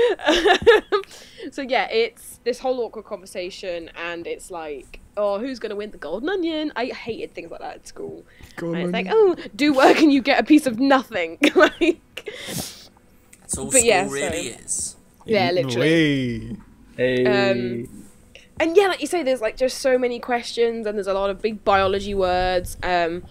So yeah, it's this whole awkward conversation, and it's like, oh, who's going to win the golden onion? I hated things like that at school. And it's like, oh, do work and you get a piece of nothing. Like, that's all school really is. Yeah, literally. Hey. And yeah, like you say, there's like just so many questions, and there's a lot of big biology words. And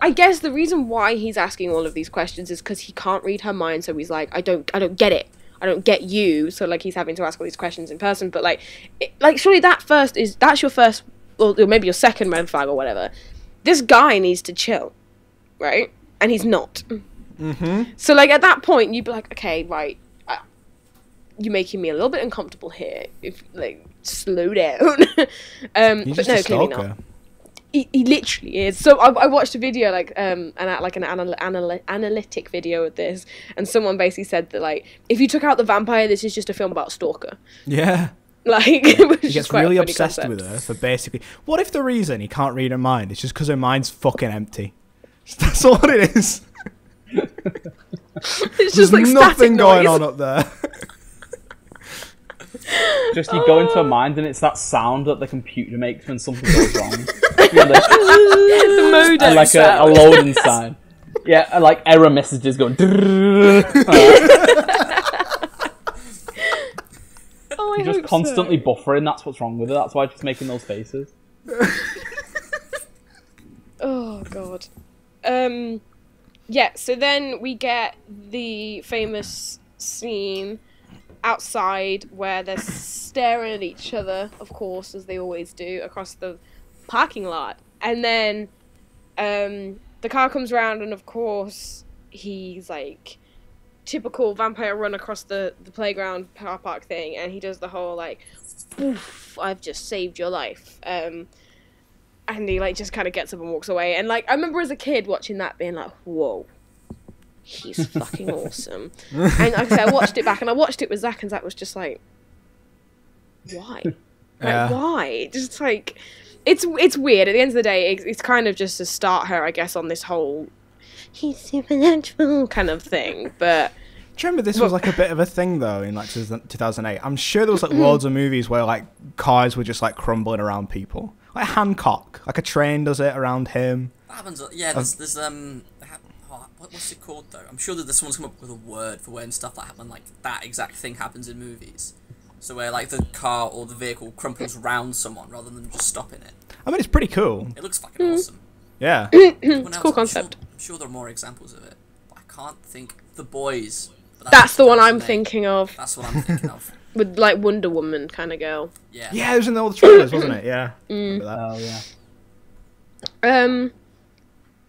I guess the reason why he's asking all of these questions is because he can't read her mind. So he's like, I don't get it. I don't get you. So like he's having to ask all these questions in person. But like surely that's your first, or maybe your second red flag or whatever. This guy needs to chill, right? And he's not. Mm-hmm. So like at that point, you'd be like, okay, right. You're making me a little bit uncomfortable here. If like, slow down. He's but just no, a clearly stalker. not. He literally is. So I watched a video like an analytic video of this, and someone basically said that like if you took out the vampire, this is just a film about a stalker. Yeah. Like He gets really obsessed with her for basically. What if the reason he can't read her mind is just because her mind's fucking empty? That's all it is. It's just like nothing going noise. on up there. Just you go into a mind and it's that sound that the computer makes when something goes wrong. Yeah, The modem and like a sound. loading sign. Yeah, and like error messages going. Oh, I You're just hope constantly so. buffering. That's what's wrong with it. That's why she's making those faces. Oh god. Yeah, so then we get the famous scene outside where they're staring at each other, of course, as they always do, across the parking lot. And then the car comes around, and of course he's like typical vampire run across the playground car park thing, and he does the whole like, oof, I've just saved your life. And he like just kind of gets up and walks away. And like I remember as a kid watching that being like, whoa, he's fucking awesome. And like I said, I watched it back, and I watched it with Zach, and Zach was just like, why? Like, why? Just like, it's weird. At the end of the day, it's kind of just to start her, I guess, on this whole he's supernatural kind of thing. But do you remember this was like a bit of a thing though in like 2008? I'm sure there was like loads of movies where like cars were just like crumbling around people. Like Hancock, like a train does it around him. That happens. Yeah, there's what's it called though? I'm sure that someone's come up with a word for when stuff like happen, like that exact thing happens in movies. So where like the car or the vehicle crumples round someone rather than just stopping it. I mean, it's pretty cool. It looks fucking awesome. Yeah. It's a cool concept. I'm sure there are more examples of it, but I can't think. The Boys. That's the one I'm thinking of. That's what I'm thinking of. With like Wonder Woman kind of girl. Yeah. Yeah, it was in all the trailers, wasn't it? Yeah. Oh yeah.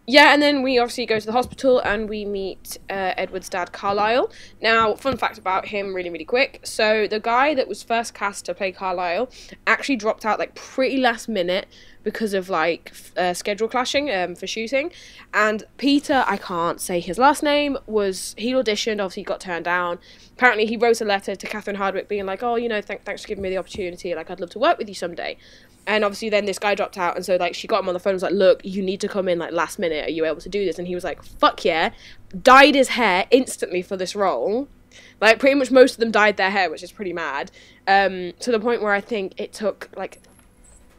Yeah, and then we obviously go to the hospital and we meet Edward's dad, Carlisle. Now, fun fact about him, really, really quick. So the guy that was first cast to play Carlisle actually dropped out like pretty last minute because of like schedule clashing for shooting. And Peter, I can't say his last name, he auditioned, obviously got turned down. Apparently he wrote a letter to Catherine Hardwicke being like, oh, you know, thanks for giving me the opportunity. Like, I'd love to work with you someday. And obviously then this guy dropped out, and so like she got him on the phone and was like, look, you need to come in like last minute, are you able to do this? And he was like, fuck yeah, dyed his hair instantly for this role. Like pretty much most of them dyed their hair, which is pretty mad, to the point where I think it took like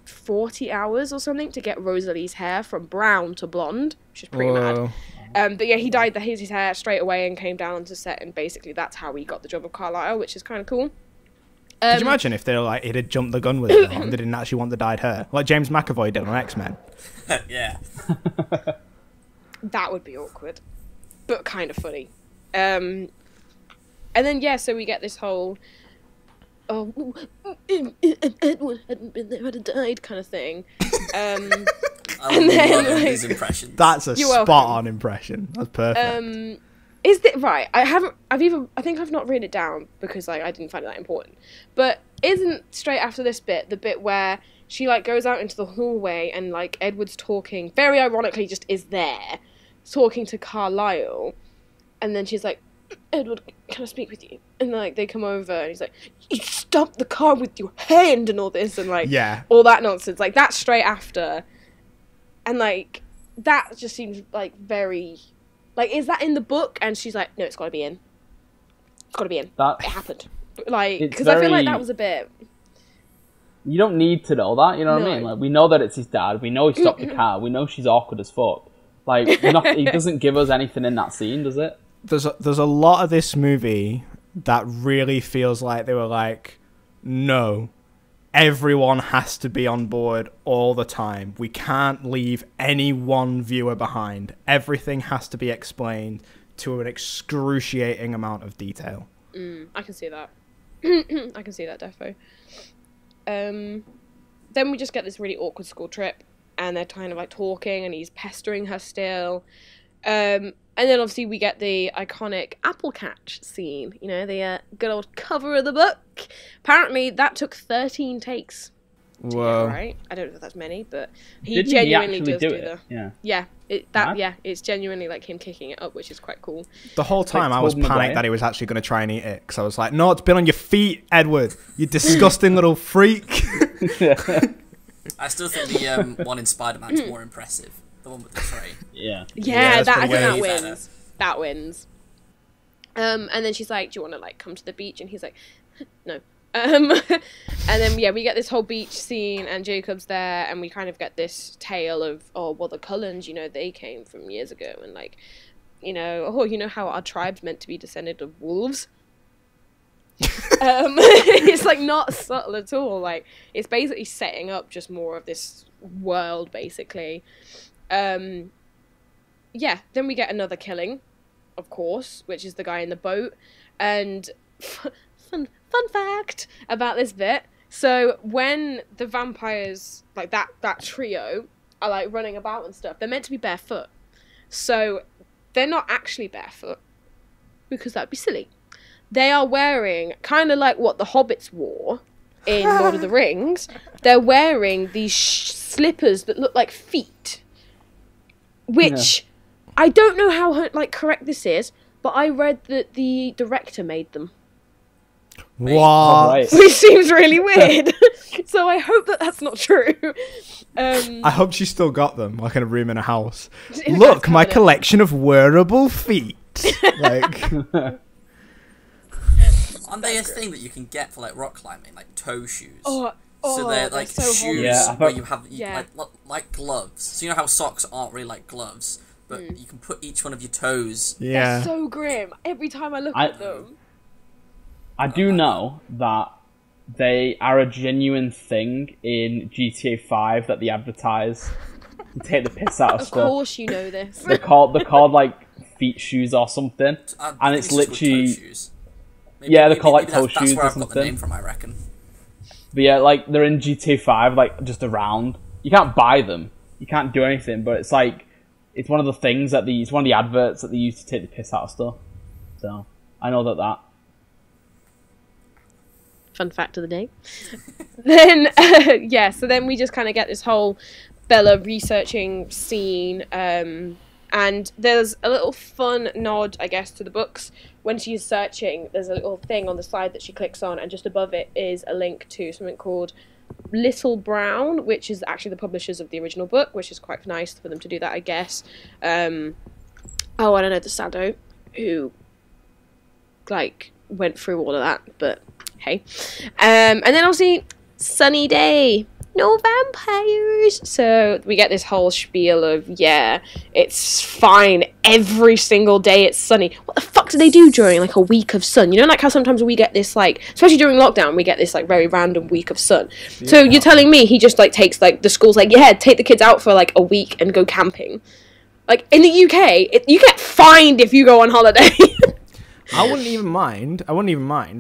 40 hours or something to get Rosalie's hair from brown to blonde, which is pretty mad. But yeah, he dyed his hair straight away and came down onto set, and basically that's how he got the job of Carlisle, which is kind of cool. Could you imagine if they were like, he'd have jumped the gun with it and they didn't actually want the dyed hair? Like James McAvoy did on X-Men. Yeah. That would be awkward. But kind of funny. And then, yeah, so we get this whole, Edward hadn't been there, I'd have died kind of thing. I love these impressions. That's a spot-on impression. That's perfect. Is that right? I think I've not written it down because like I didn't find it that important. But isn't straight after this bit the bit where she like goes out into the hallway and like Edward's talking, very ironically just is there, talking to Carlisle, and then she's like, Edward, can I speak with you? And like they come over and he's like, you stopped the car with your hand and all this and like all that nonsense. Like that's straight after, and like that just seems like very. Like, is that in the book? And she's like, no, it's got to be in. It's got to be in. It happened. Like, because I feel like that was a bit... You don't need to know that, you know what I mean? Like, we know that it's his dad. We know he stopped the car. We know she's awkward as fuck. Like, he doesn't give us anything in that scene, does it? There's a lot of this movie that really feels like they were like, no, everyone has to be on board all the time. We can't leave any one viewer behind. Everything has to be explained to an excruciating amount of detail. I can see that. I can see that, defo. Then we just get this really awkward school trip, and they're kind of like talking, and he's pestering her still. And then obviously we get the iconic apple catch scene, you know, the good old cover of the book. Apparently that took 13 takes. Whoa. Right? I don't know if that's many, but he genuinely does do the... Yeah. It's genuinely like him kicking it up, which is quite cool. The whole time I was panicked that he was actually going to try and eat it, because I was like, no, it's been on your feet, Edward, you disgusting little freak. I still think the one in Spider-Man's more impressive. The one with the tray. Yeah, Yeah, that, I think that way wins. That wins. And then she's like, do you want to like come to the beach? And he's like, no. And then yeah, we get this whole beach scene, and Jacob's there, and we kind of get this tale of, oh well, the Cullens, you know, they came from years ago, and like, you know, oh, you know how our tribe's meant to be descended of wolves. It's like not subtle at all. Like it's basically setting up just more of this world, basically. Yeah. Then we get another killing, of course, which is the guy in the boat, and. Fun fact about this bit. So when the vampires, like that trio, are like running about and stuff, they're meant to be barefoot. So they're not actually barefoot, because that'd be silly. They are wearing kind of like what the hobbits wore in Lord of the Rings. They're wearing these slippers that look like feet, which I don't know how like correct this is, but I read that the director made them. What? Right. Which seems really weird. So I hope that that's not true. I hope she still got them, like in a room in a house. In a Look, my cabinet. collection of wearable feet. Like, Aren't they a thing that you can get for like rock climbing, like toe shoes? Oh, So they're like so shoes horrible. Yeah, I where thought- you have Yeah. like gloves. So you know how socks aren't really like gloves, but you can put each one of your toes. yeah. They're so grim. Every time I look I- at them. I do know that they are a genuine thing in GTA 5 that they advertise to take the piss out of Of stuff. course you know this. They're called like feet shoes or something, I and think it's just called literally toe shoes. Maybe, Yeah, they're called, like, toe that's shoes where or I've got the something. name from, I reckon. but yeah, like they're in GTA 5, like just around. You can't buy them, you can't do anything, but it's like it's one of the things that it's one of the adverts that they use to take the piss out of stuff. So I know that. Fun fact of the day. Then, so then we just kind of get this whole Bella researching scene, and there's a little fun nod, I guess, to the books. When she's searching, there's a little thing on the side that she clicks on, and just above it is a link to something called Little Brown, which is actually the publishers of the original book, which is quite nice for them to do that, I guess. I don't know, the Sado, who, like, went through all of that, but hey. And then obviously, sunny day, no vampires. So we get this whole spiel of, it's fine every single day it's sunny. What the fuck do they do during like a week of sun? You know, like how sometimes we get this, like, especially during lockdown, we get this like very random week of sun. So you're telling me he just like takes like the school's like, take the kids out for like a week and go camping. Like in the UK, you get fined if you go on holiday. I wouldn't even mind,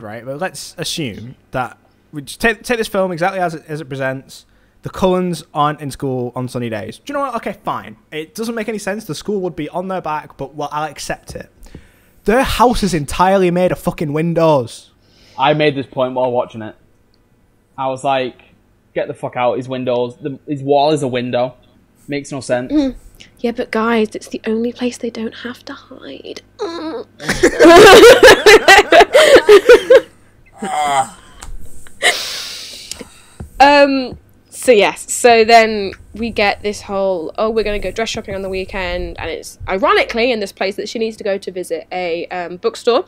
right? But let's assume that we just take this film exactly as it presents. The Cullens aren't in school on sunny days. Do you know what? Okay, fine. It doesn't make any sense. The school would be on their back, but I'll accept it. Their house is entirely made of fucking windows. I made this point while watching it. I was like, get the fuck out, his windows. His wall is a window. Makes no sense. Yeah, but guys, it's the only place they don't have to hide. So yes, so then we get this whole, we're going to go dress shopping on the weekend, and it's ironically in this place that she needs to go to visit a bookstore,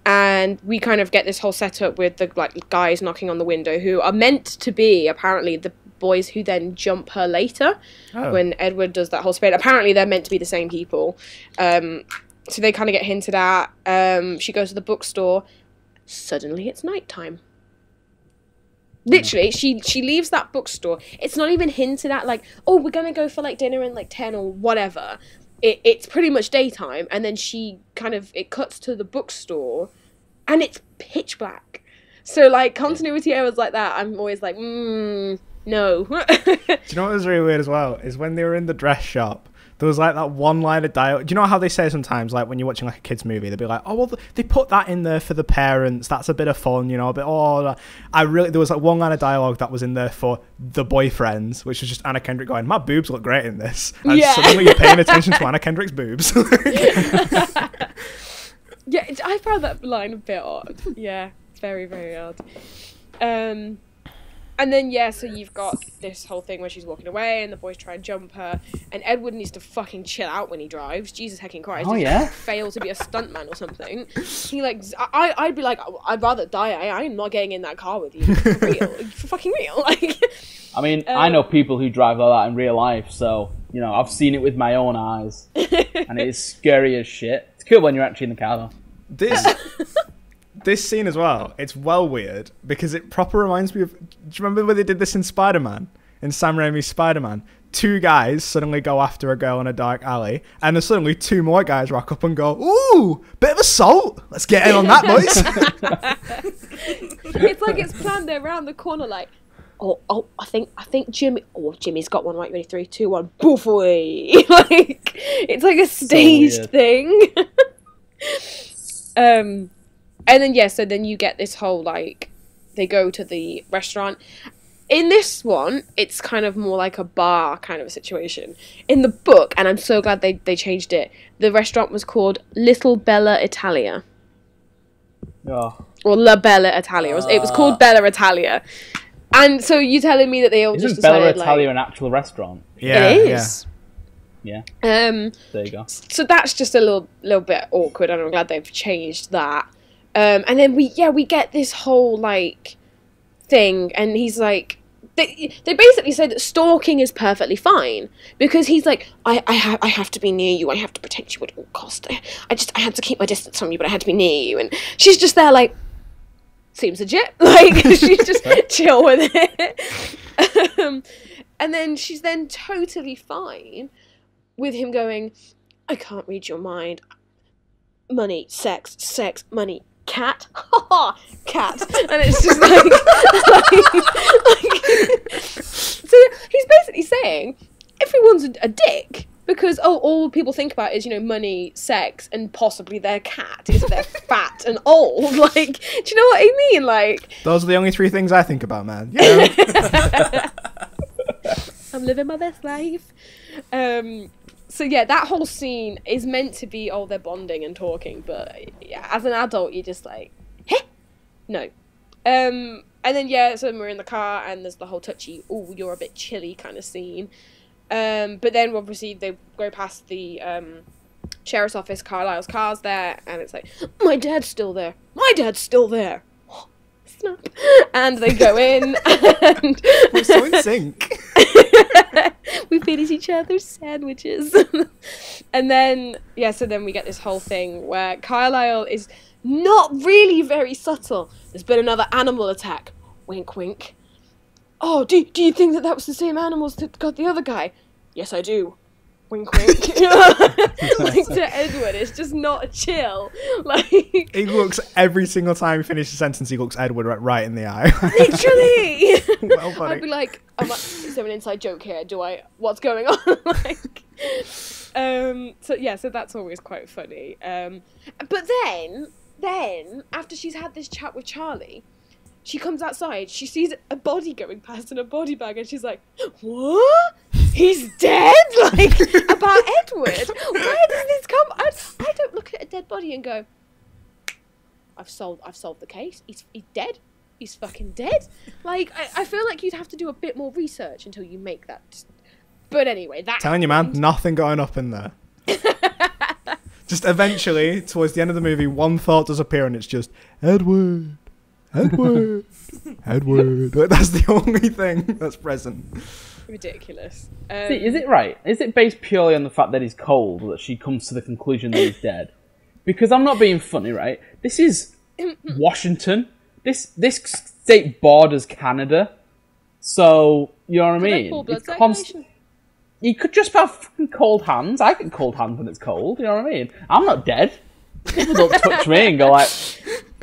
and we kind of get this whole setup with the like guys knocking on the window who are meant to be apparently the boys who then jump her later when Edward does that whole spade. Apparently they're meant to be the same people. So they kind of get hinted at. She goes to the bookstore. Suddenly it's nighttime. Literally, she leaves that bookstore. It's not even hinted at like, oh, we're going to go for like dinner in like 10 or whatever. It's pretty much daytime. And then it cuts to the bookstore and it's pitch black. So like continuity errors like that, I'm always like, no. Do you know what was really weird as well? Is when they were in the dress shop, there was like that one line of dialogue. Do you know how they say sometimes, like when you're watching like a kid's movie, they'll be like, oh, well, they put that in there for the parents. That's a bit of fun, you know, there was like one line of dialogue that was in there for the boyfriends, which was just Anna Kendrick going, my boobs look great in this. And suddenly you're paying attention to Anna Kendrick's boobs. Yeah, I found that line a bit odd. Yeah, very, very odd. And then, so you've got this whole thing where she's walking away and the boys try and jump her, and Edward needs to fucking chill out when he drives. Jesus hecking Christ. Oh, yeah? Fail to be a stuntman or something. He, like, I'd be like, I'd rather die. I'm not getting in that car with you. For real. For fucking real. Like, I mean, I know people who drive like that in real life, so, you know, I've seen it with my own eyes. And it is scary as shit. It's cool when you're actually in the car, though. This scene as well, it's well weird because it proper reminds me of, do you remember when they did this in Spider-Man? In Sam Raimi's Spider-Man? Two guys suddenly go after a girl in a dark alley, and then suddenly two more guys rock up and go, ooh, bit of assault. Let's get in on that, boys. it's like it's planned. They're around the corner like, I think Jimmy's got one. Right, ready, 3, 2, 1, poof away. Like, it's like a staged thing. And then, so then you get this whole, like, they go to the restaurant. in this one, it's kind of more like a bar kind of a situation. In the book, and I'm so glad they changed it, the restaurant was called Little Bella Italia. Oh. Or La Bella Italia. It was called Bella Italia. And so you telling me that they all Isn't just decided, Bella Italia an actual restaurant? Yeah, it is. Yeah. There you go. So that's just a little bit awkward, and I'm glad they've changed that. And then we get this whole like thing, and he's like, they basically say that stalking is perfectly fine because he's like, I have to be near you, I have to protect you at all costs. I had to keep my distance from you, but I had to be near you, and she's just there like, seems legit, like she's just chill with it. And then she's then totally fine with him going, I can't read your mind. Money, sex, money, cat, cat. And it's just like so he's basically saying everyone's a dick because all people think about is, you know, money, sex, and possibly their cat is they're fat and old. Like, do you know what I mean? Like, those are the only three things I think about, man. You know? I'm living my best life. So yeah, that whole scene is meant to be, they're bonding and talking, but yeah, as an adult, you're just like, heh? No. And then yeah, so we're in the car, and there's the whole touchy, oh, you're a bit chilly kind of scene. But then obviously they go past the sheriff's office, Carlisle's car's there, and it's like, my dad's still there. Snap. And they go in, and We're so in sync. we finish each other's sandwiches. And then, yeah, so then we get this whole thing where Carlisle is not really very subtle. There's been another animal attack. Wink, wink. Oh, do you think that was the same animals that got the other guy? Yes, I do. Wink, wink. Like to Edward, it's just not chill. Like, He looks every single time he finishes a sentence. He looks Edward right in the eye. literally. Well, funny. I'd be like, is there an inside joke here? What's going on? Like, so that's always quite funny. But then after she's had this chat with Charlie, she comes outside, she sees a body going past in a body bag, and she's like, what? He's dead? Like, about Edward? Where does this come? I don't look at a dead body and go, I've solved the case. He's dead. He's fucking dead. Like, I feel like you'd have to do a bit more research until you make that. But anyway, that Telling you, man, nothing going up in there. Just eventually, towards the end of the movie, one thought does appear, and it's just, Edward. Edward. That's the only thing that's present. ridiculous. See, is it right? Is it based purely on the fact that he's cold that she comes to the conclusion that he's dead? Because I'm not being funny, right? This is Washington. This state borders Canada. So, you know what I mean? It's you could just have fucking cold hands. I get cold hands when it's cold, you know what I mean? I'm not dead. People don't touch me and go like,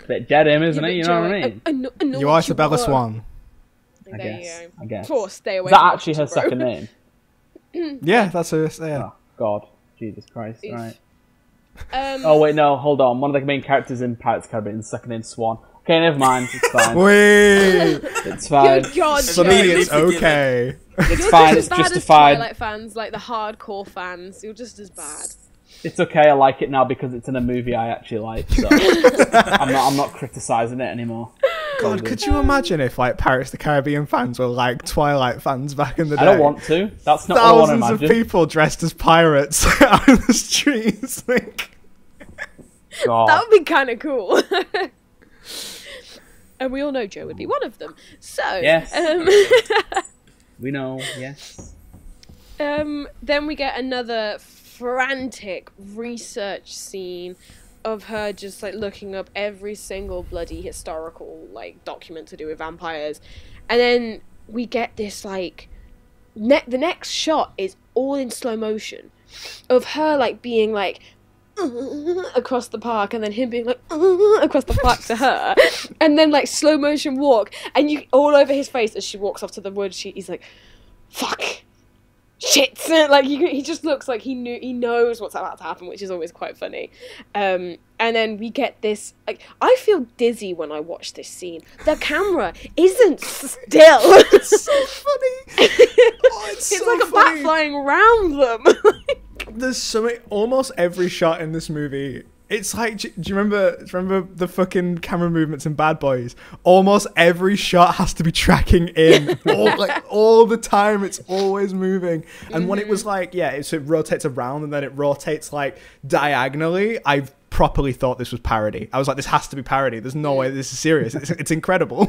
bit dead him, isn't it? You know what I mean? I know You are Isabella Swan. I guess. Poor, stay away. Is that actually her second name? Yeah, that's her. Yeah. Oh, God. Jesus Christ. Oof. Right. Oh, wait, no. Hold on. One of the main characters in Pirates of the Caribbean, second name's Swan. Okay, never mind. It's fine. Wait. It's fine. Good God, Suddenly Joe. it's okay. It's You're fine. just It's as bad justified. as Twilight fans, like the hardcore fans. You're just as bad. It's okay. I like it now because it's in a movie I actually like. So I'm not criticizing it anymore. God, could you imagine if like Pirates of the Caribbean fans were like Twilight fans back in the day? I don't want to. That's not what I want to Thousands imagine. of people dressed as pirates out in the streets. Like, God. That would be kind of cool. And we all know Joe would be one of them. So, Yes. We know. Yes. then we get another frantic research scene of her just like looking up every single bloody historical like document to do with vampires, and then we get this like the next shot is all in slow motion of her like being like across the park, and then him being like across the park to her, and then like slow motion walk, and you all over his face as she walks off to the woods. He's like, fuck, shit, like he just looks like he knows what's about to happen, which is always quite funny. And then we get this, like, I feel dizzy when I watch this scene. The camera isn't still. It's so funny. Oh, it's so like funny. a bat flying around them. There's something, almost every shot in this movie. It's like, do you remember the fucking camera movements in Bad Boys? Almost every shot has to be tracking in, all the time. It's always moving. And when it was like, so it rotates around and then it rotates like diagonally, I properly thought this was parody. I was like, this has to be parody. There's no way this is serious. It's incredible.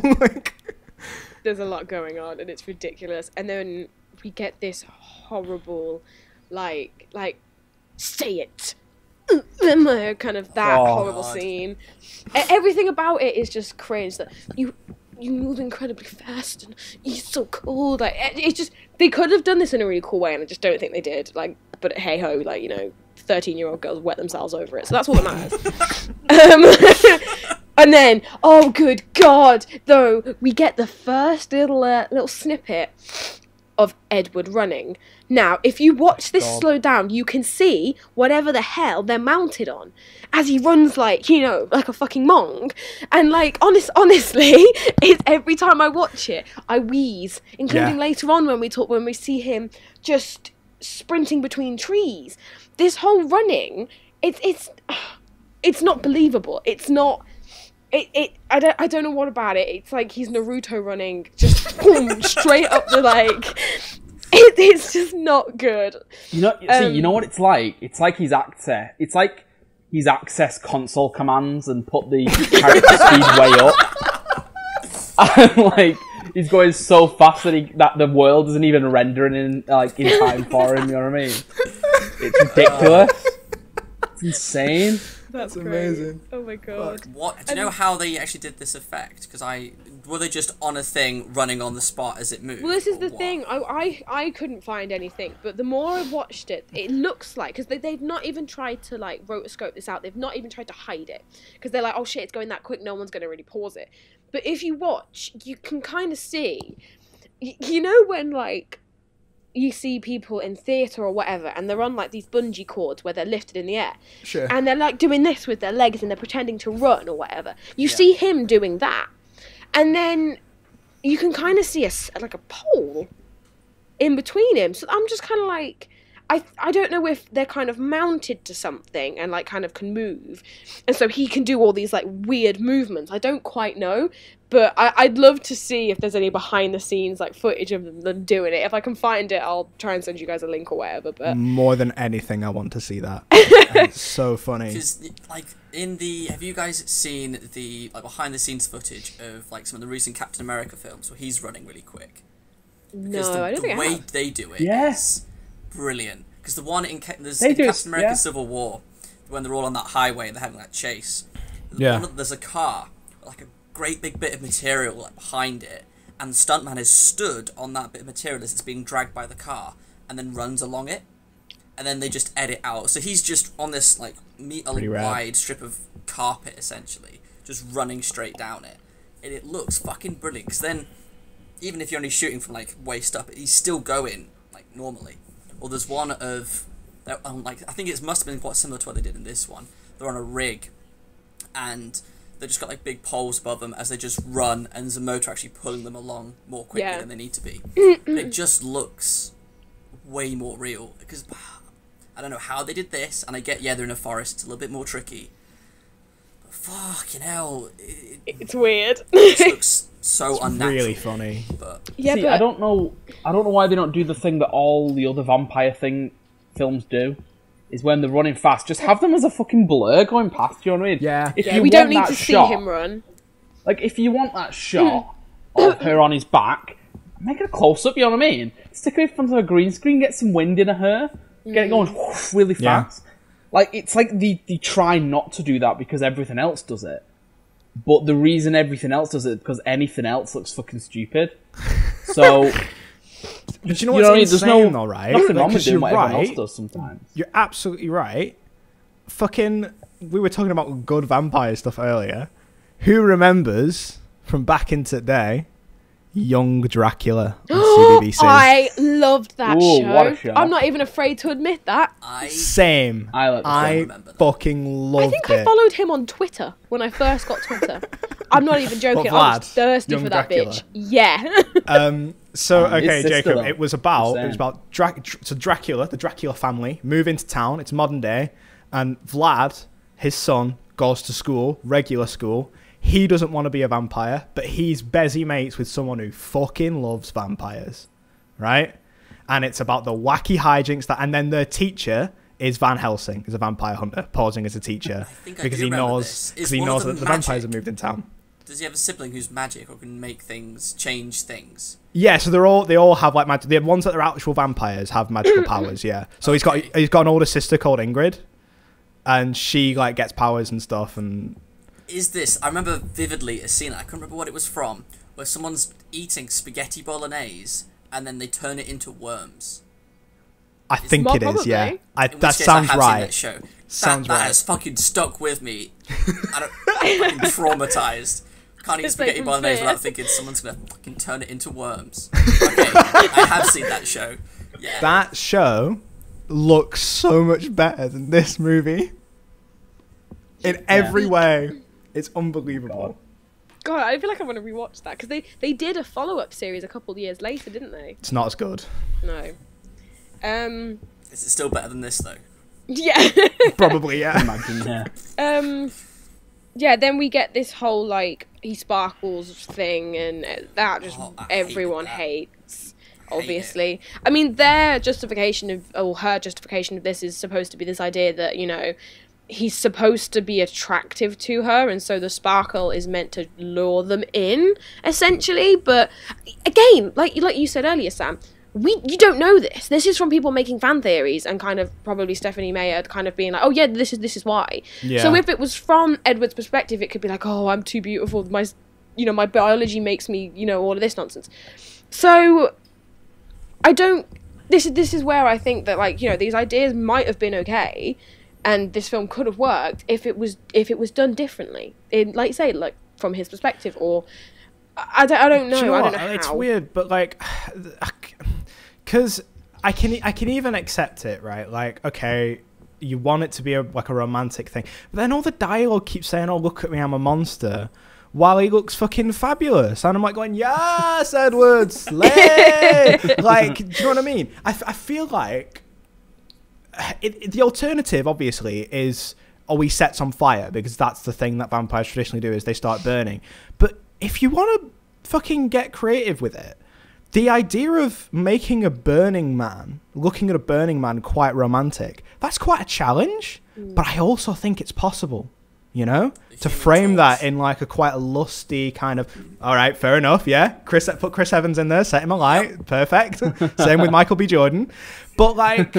There's a lot going on and it's ridiculous. And then we get this horrible, like say it. Kind of that horrible scene. Everything about it is just cringe. That you move incredibly fast and you're so cool. Like it's just, they could have done this in a really cool way, and I just don't think they did. Like, but hey ho, like, you know, 13-year-old girls wet themselves over it, so that's all that matters. And then, oh good god, though, we get the first little snippet of Edward running. Now, if you watch this slow down, you can see whatever the hell they're mounted on as he runs, like, you know, like a fucking mong. And like, honestly, it's every time I watch it, I wheeze, including later on when we see him just sprinting between trees. This whole running, it's not believable. It's not. I don't know what about it. It's like he's Naruto running, just boom, straight up the like. It's just not good. You know, you know what it's like? It's like he's accessed console commands and put the character speed way up. And like he's going so fast that the world isn't even rendering in time for him. You know what I mean? It's ridiculous. It's insane. That's amazing. Oh my god. What? Do you know how they actually did this effect? Because were they just on a thing running on the spot as it moved? Well, this is the thing. I couldn't find anything, but the more I watched it, it looks like, because they've not even tried to like rotoscope this out. They've not even tried to hide it, because they're like, oh shit, it's going that quick. No one's going to really pause it. But if you watch, you can kind of see, you know, when like you see people in theatre or whatever, and they're on like these bungee cords where they're lifted in the air. Sure. And they're like doing this with their legs and they're pretending to run or whatever. You see him doing that. And then you can kind of see a pole in between him. So I'm just kind of like, I don't know if they're kind of mounted to something and like kind of can move. And so he can do all these like weird movements. I don't quite know. But I'd love to see if there's any behind the scenes like footage of them doing it. If I can find it, I'll try and send you guys a link or whatever. But more than anything, I want to see that. It's so funny. Because like have you guys seen the like behind the scenes footage of like some of the recent Captain America films where he's running really quick? Because no, I don't think I have. The way they do it is brilliant. Because the one in Captain America Civil War, when they're all on that highway and they're having that chase, there's a car, like a great big bit of material like behind it, and the stuntman is stood on that bit of material as it's being dragged by the car, and then runs along it, and then they just edit out. So he's just on this like meter wide strip of carpet essentially, just running straight down it, and it looks fucking brilliant. Because then, even if you're only shooting from like waist up, he's still going like normally. Or there's one of like I think it must have been quite similar to what they did in this one. They're on a rig, and they just got like big poles above them as they just run, and there's a motor actually pulling them along more quickly than they need to be. It just looks way more real, because I don't know how they did this, and I get they're in a forest, it's a little bit more tricky, but fucking hell, it's weird. It just looks so unnatural. Really funny. But but I don't know why they don't do the thing that all the other vampire films do. Is when they're running fast, just have them as a fucking blur going past, you know what I mean? Yeah. We don't need to see him run. Like, if you want that shot of her on his back, make it a close-up, you know what I mean? Stick her in front of a green screen, get some wind in her, get it going really fast. Like, it's like they try not to do that because everything else does it. But the reason everything else does it is because anything else looks fucking stupid. So... But you know what's insane, though, right? Nothing wrong with doing what everyone else does sometimes. You're absolutely right. Fucking, we were talking about good vampire stuff earlier. Who remembers from back in today, Young Dracula on CBBC. I loved that Ooh, show. what a show. I'm not even afraid to admit that. Same. I remember that. fucking loved I think it. I followed him on Twitter when I first got Twitter. I'm not even joking. What, I was Vlad? thirsty Young for that Dracula? bitch. Yeah. So His okay, sister, Jacob, though. it was about Same. Dracula, the Dracula family move into town. It's modern day, and Vlad, his son, goes to school, regular school. He doesn't want to be a vampire, but he's busy mates with someone who fucking loves vampires, right? And it's about the wacky hijinks and then their teacher is Van Helsing, is a vampire hunter, posing as a teacher because he knows that the vampires have moved in town. Does he have a sibling who's magic or can make things change things? Yeah, so they all have like magic. The ones that are actual vampires have magical powers. Yeah, so he's got an older sister called Ingrid, and she like gets powers and stuff. And Is this? I remember vividly a scene. I can't remember what it was from, where someone's eating spaghetti bolognese and then they turn it into worms. I think it is. probably. Yeah, In that which case sounds I have right. Seen that show. Sounds that right. has fucking stuck with me. I'm fucking traumatized. Can't eat It's spaghetti like bolognese fear. without thinking someone's gonna fucking turn it into worms. Okay, I have seen that show. Yeah. That show looks so much better than this movie. In every way, it's unbelievable. God, I feel like I want to rewatch that because they did a follow-up series a couple of years later, didn't they? It's not as good. No. Is it still better than this though? Yeah. Probably, yeah. Imagine, yeah. Yeah, then we get this whole like he sparkles thing, and that just I everyone hated hates. Obviously, I mean their justification or her justification of this is supposed to be this idea that he's supposed to be attractive to her, and so the sparkle is meant to lure them in, essentially. But again, like you said earlier, Sam, you don't know this. This is from people making fan theories and kind of probably Stephanie Meyer kind of being like, oh yeah, this is why. Yeah. So if it was from Edward's perspective, it could be like, oh, I'm too beautiful. My biology makes me, all of this nonsense. So I don't. This is where I think that these ideas might have been okay, and this film could have worked if it was done differently. Like you say, like from his perspective, or I don't know. Do you know I what? don't know how. It's weird, but because I can even accept it, right? Like, okay, you want it to be a romantic thing, but then all the dialogue keeps saying, "Oh, look at me, I'm a monster," while he looks fucking fabulous, and I'm like going, "Yes, Edward, slay!" Like, do you know what I mean? I feel like the alternative, obviously, is he sets on fire, because that's the thing that vampires traditionally do, is they start burning. But if you want to fucking get creative with it, the idea of making looking at a burning man quite romantic, that's quite a challenge, but I also think it's possible, to frame that in like a quite a lusty kind of, all right, fair enough, yeah, put Chris Evans in there, set him alight, perfect. Same with Michael B. Jordan. But like,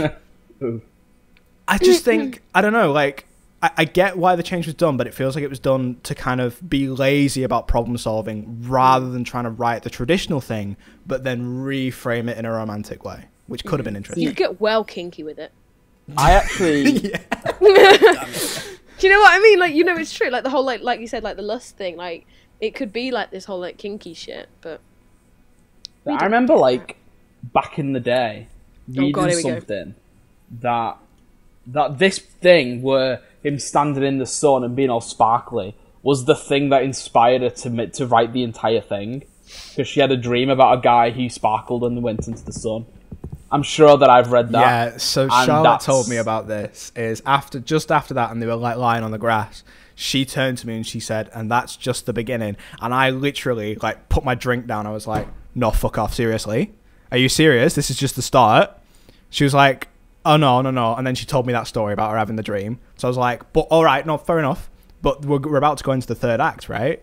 I just think, I don't know, like, I get why the change was done, but it feels like it was done to kind of be lazy about problem solving rather than trying to write the traditional thing, but then reframe it in a romantic way, which could have been interesting. You could get well kinky with it. I actually... Yeah. Do you know what I mean? Like, it's true. Like the whole, like you said, like the lust thing. Like, it could be like this whole like kinky shit. But I remember, like, back in the day, reading God, here we go. something that this thing where him standing in the sun and being all sparkly was the thing that inspired her to write the entire thing, because she had a dream about a guy who sparkled and went into the sun. I'm sure that I've read that. Yeah, so Charlotte told me about this, is just after that, and they were like lying on the grass, she turned to me and she said, and that's just the beginning. And I literally like put my drink down. I was like, no, fuck off, seriously? Are you serious? This is just the start? She was like, oh, no. And then she told me that story about her having the dream. So I was like, but all right, no, fair enough. But we're about to go into the third act, right?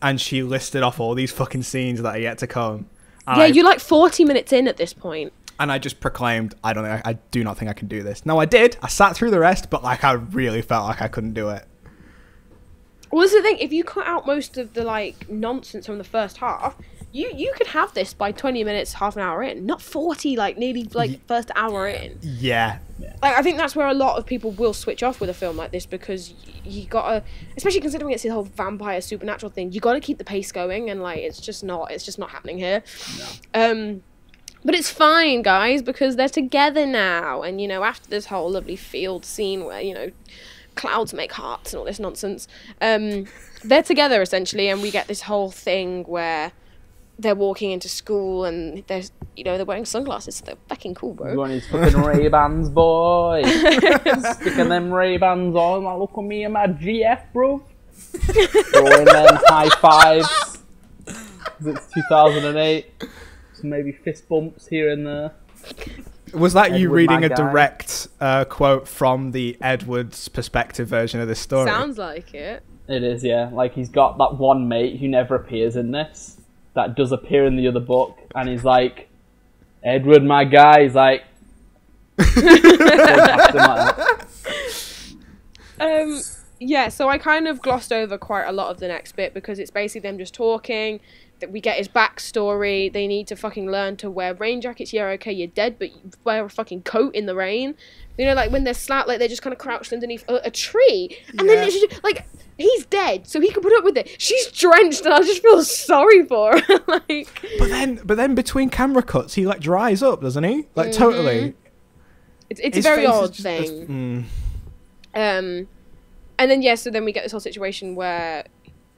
And she listed off all these fucking scenes that are yet to come. And you're like 40 minutes in at this point. And I just proclaimed, I do not think I can do this. No, I did. I sat through the rest, but like I really felt like I couldn't do it. Well, this is the thing. If you cut out most of the like nonsense from the first half, you could have this by 20 minutes, half an hour in, not 40, like nearly like first hour in. Yeah. I think that's where a lot of people will switch off with a film like this, because you gotta, especially considering it's the whole vampire supernatural thing, you gotta keep the pace going, and like it's just not happening here. No. But it's fine, guys, because they're together now, and you know, after this whole lovely field scene where, you know, clouds make hearts and all this nonsense, they're together essentially, and we get this whole thing where they're walking into school and they're wearing sunglasses, so they're fucking cool, bro. You want his fucking Ray-Bans, boy. Sticking them Ray-Bans on, like, look at me and my GF, bro. Throwing them high fives. It's 2008. So maybe fist bumps here and there. Was that Edward, you reading my a guy. direct quote from the Edward's perspective version of this story? Sounds like it. It is, yeah. Like, he's got that one mate who never appears in this, that does appear in the other book, and he's like, Edward, my guy. He's like, yeah, so I kind of glossed over quite a lot of the next bit, because it's basically them just talking, that we get his backstory. They need to fucking learn to wear rain jackets. Yeah, okay, you're dead, but you wear a fucking coat in the rain. You know, like when they're like they're just kind of crouched underneath a tree, and then it's just, like, he's dead, so he can put up with it. She's drenched, and I just feel sorry for her. Like, but then between camera cuts, he like dries up, doesn't he? Like totally. it's a His very face is odd just- thing. And then so then we get this whole situation where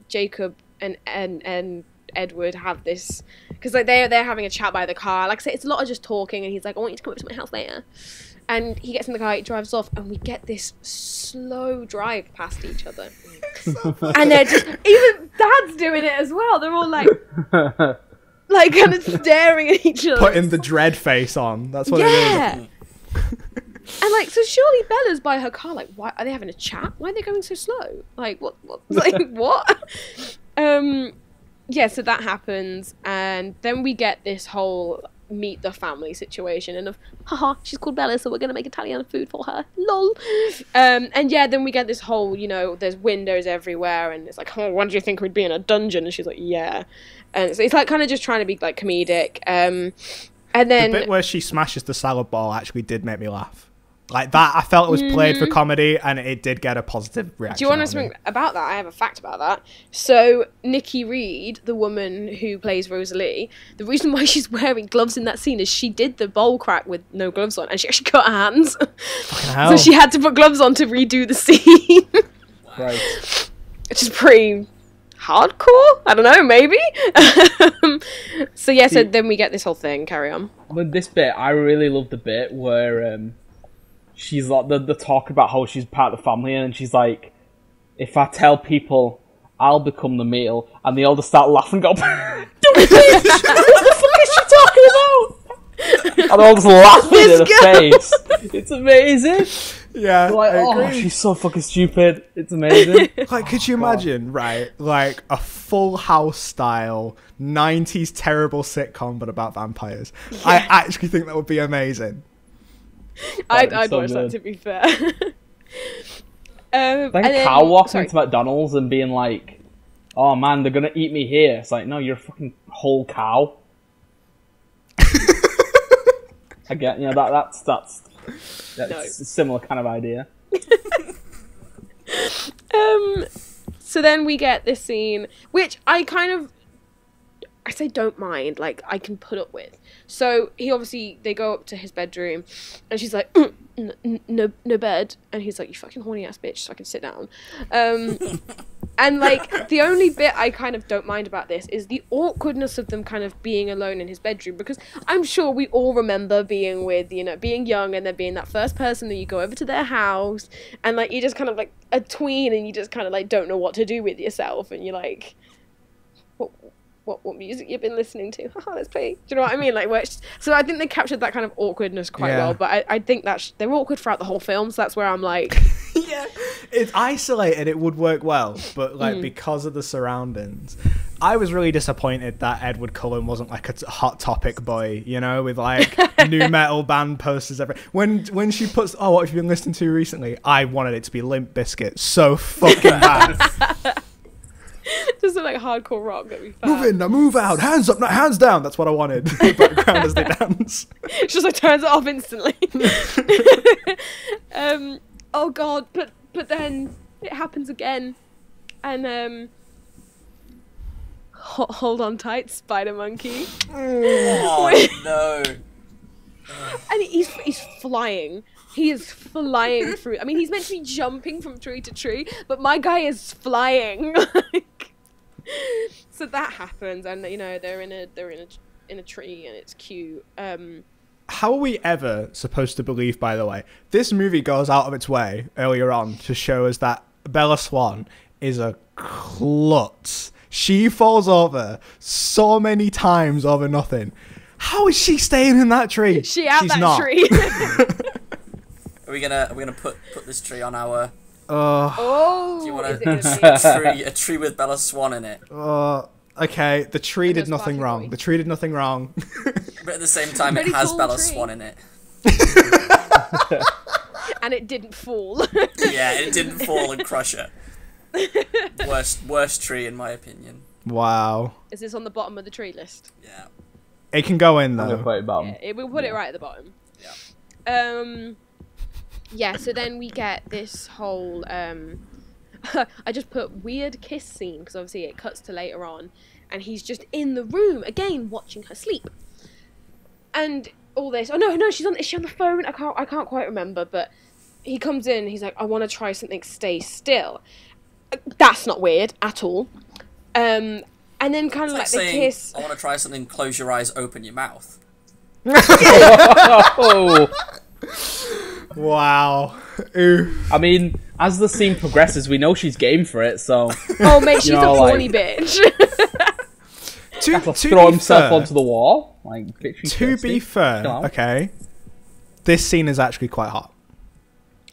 Jacob and Edward have this, because like they're having a chat by the car. Like I say, it's a lot of just talking, and he's like, I want you to come up to my house later. And he gets in the car, he drives off, and we get this slow drive past each other. And they're just, even Dad's doing it as well. They're all like kind of staring at each other. Putting the dread face on. That's what it Yeah. And like, so surely Bella's by her car. Like, why are they having a chat? Why are they going so slow? Like, what? Like, what? Yeah. So that happens, and then we get this whole meet the family situation, and haha, she's called Bella, so we're gonna make Italian food for her. Lol. And yeah, then we get this whole, you know, there's windows everywhere, and it's like, oh, when do you think we'd be in a dungeon? And she's like, yeah. And so it's like kind of just trying to be like comedic. And then The bit where she smashes the salad ball actually did make me laugh. Like that, I felt it was played for comedy, and it did get a positive reaction. Do you want to out of me. something about that? I have a fact about that. So Nikki Reed, the woman who plays Rosalie, the reason why she's wearing gloves in that scene is she did the bowl crack with no gloves on, and she actually cut her hands. Fucking hell. So she had to put gloves on to redo the scene. right. Which is pretty hardcore. I don't know, maybe. So yeah, so then we get this whole thing. Carry on. With this bit, I really love the bit where she's like, the talk about how she's part of the family, and she's like, if I tell people, I'll become the meal, and they all just start laughing and go, what the fuck is she talking about? And they're all just laughing in her face. It's amazing. Yeah, They're like, I oh, agree. she's so fucking stupid. It's amazing. Like, could you imagine, right? Like a Full House style 90s terrible sitcom, but about vampires. Yeah. I actually think that would be amazing. I'd so watch that, good. to be fair. Like a cow walking into McDonald's and being like, oh man, they're gonna eat me here. It's like, no, you're a fucking whole cow. I get, you know, that's a similar kind of idea. So then we get this scene, which I say don't mind, like I can put up with. So they go up to his bedroom, and she's like, no bed, and he's like, you fucking horny ass bitch, so I can sit down. And like the only bit I kind of don't mind about this is the awkwardness of them kind of being alone in his bedroom, because I'm sure we all remember being young, and then being that first person that you go over to their house, and like you're just kind of like a tween, and you just kind of like don't know what to do with yourself, and you're like, what music you've been listening to? Let's play. Do you know what I mean? Like, so I think they captured that kind of awkwardness quite well. But I think that they're awkward throughout the whole film. So that's where I'm like, yeah, it's isolated. It would work well, but like because of the surroundings, I was really disappointed that Edward Cullen wasn't like a Hot Topic boy, you know, with like new metal band posters everywhere. When she puts, oh, what have you been listening to recently? I wanted it to be Limp Bizkit so fucking bad. There's some like hardcore rock that we found. Move in, now move out, hands up, not hands down. That's what I wanted. Background as they dance. She just like turns it off instantly. Oh god, but then it happens again, and hold on tight, spider monkey. Oh no! And he's flying. He is flying through. I mean, he's meant to be jumping from tree to tree, but my guy is flying. So that happens, and you know they're in a tree, and it's cute. How are we ever supposed to believe, by the way, this movie goes out of its way earlier on to show us that Bella Swan is a klutz. She falls over so many times over nothing. How is she staying in that tree? She's that not. tree. Are we gonna put this tree on our? Oh, Do you want is it gonna be- a tree with Bella Swan in it? Okay, the tree did those nothing sparkly wrong. boys. The tree did nothing wrong. But at the same time, it Pretty has cool Bella tree. Swan in it. and it didn't fall. Yeah, it didn't fall and crush her. Worst tree in my opinion. Wow. Is this on the bottom of the tree list? Yeah. It can go in, I'm gonna though. put it bottom. We'll put it right at the bottom. Yeah. Yeah, so then we get this whole I just put weird kiss scene because obviously it cuts to later on, and he's just in the room again watching her sleep, and all this. Oh no, is she on the phone? I can't quite remember. But he comes in, he's like, I want to try something. Stay still. That's not weird at all. And then kind of like the saying, kiss. I want to try something. Close your eyes. Open your mouth. Oh. Wow. Oof. I mean, as the scene progresses, we know she's game for it, so Oh mate, she's You a know, horny like- bitch. To throw be himself fair, onto the wall. Like, bitch, you to thirsty? be fair, Come on. okay, this scene is actually quite hot.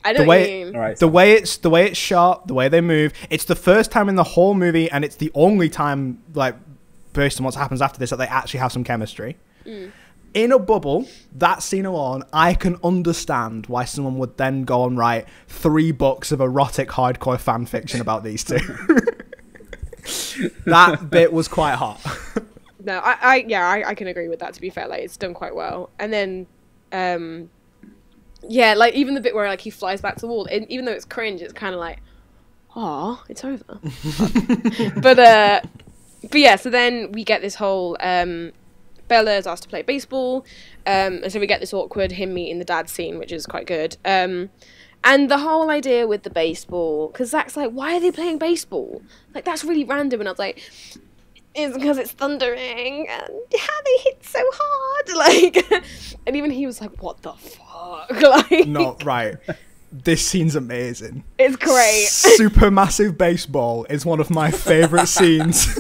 I know The what you way, mean. All right, the way it's shot, the way they move. It's the first time in the whole movie, and it's the only time, like, based on what happens after this, that they actually have some chemistry. In a bubble, that scene alone, I can understand why someone would then go and write 3 books of erotic hardcore fan fiction about these two. That bit was quite hot. No, I can agree with that. To be fair, like it's done quite well. And then, yeah, like even the bit where like he flies back to the wall, and even though it's cringe, it's kind of like, oh, it's over. but yeah, so then we get this whole Bella is asked to play baseball, and so we get this awkward him meeting the dad scene, which is quite good. And the whole idea with the baseball, because Zach's like, why are they playing baseball? Like, that's really random. And I was like, it's because it's thundering, and how they hit so hard. Like, and even he was like, what the fuck? Like, No, right. This scene's amazing. it's great. Supermassive baseball is one of my favourite scenes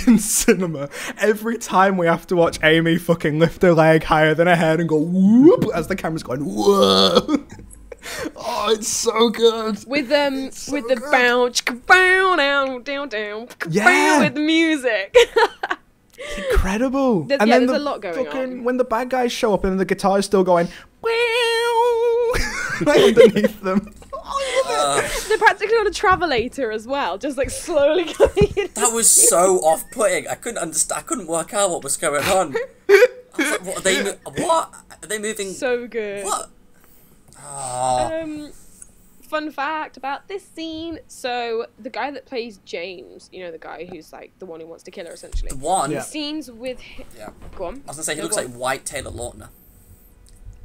in cinema. Every time we have to watch Amy fucking lift her leg higher than her head and go whoop as the camera's going whoa. Oh, it's so good. With the bounce, down, Yeah. with the music. It's incredible. There's a lot going on. When the bad guys show up and the guitar's still going like underneath them. They're practically on a travelator as well, just like slowly going. That was so off-putting. I couldn't understand. I couldn't work out what was going on. I was like, what are they? What are they moving? So good. What? Oh. Fun fact about this scene. So the guy that plays James, you know, the guy who's like the one who wants to kill her, essentially. The one. Yeah. The scenes with him. Yeah. Go on. I was gonna say he No, looks go like on. white Taylor Lautner.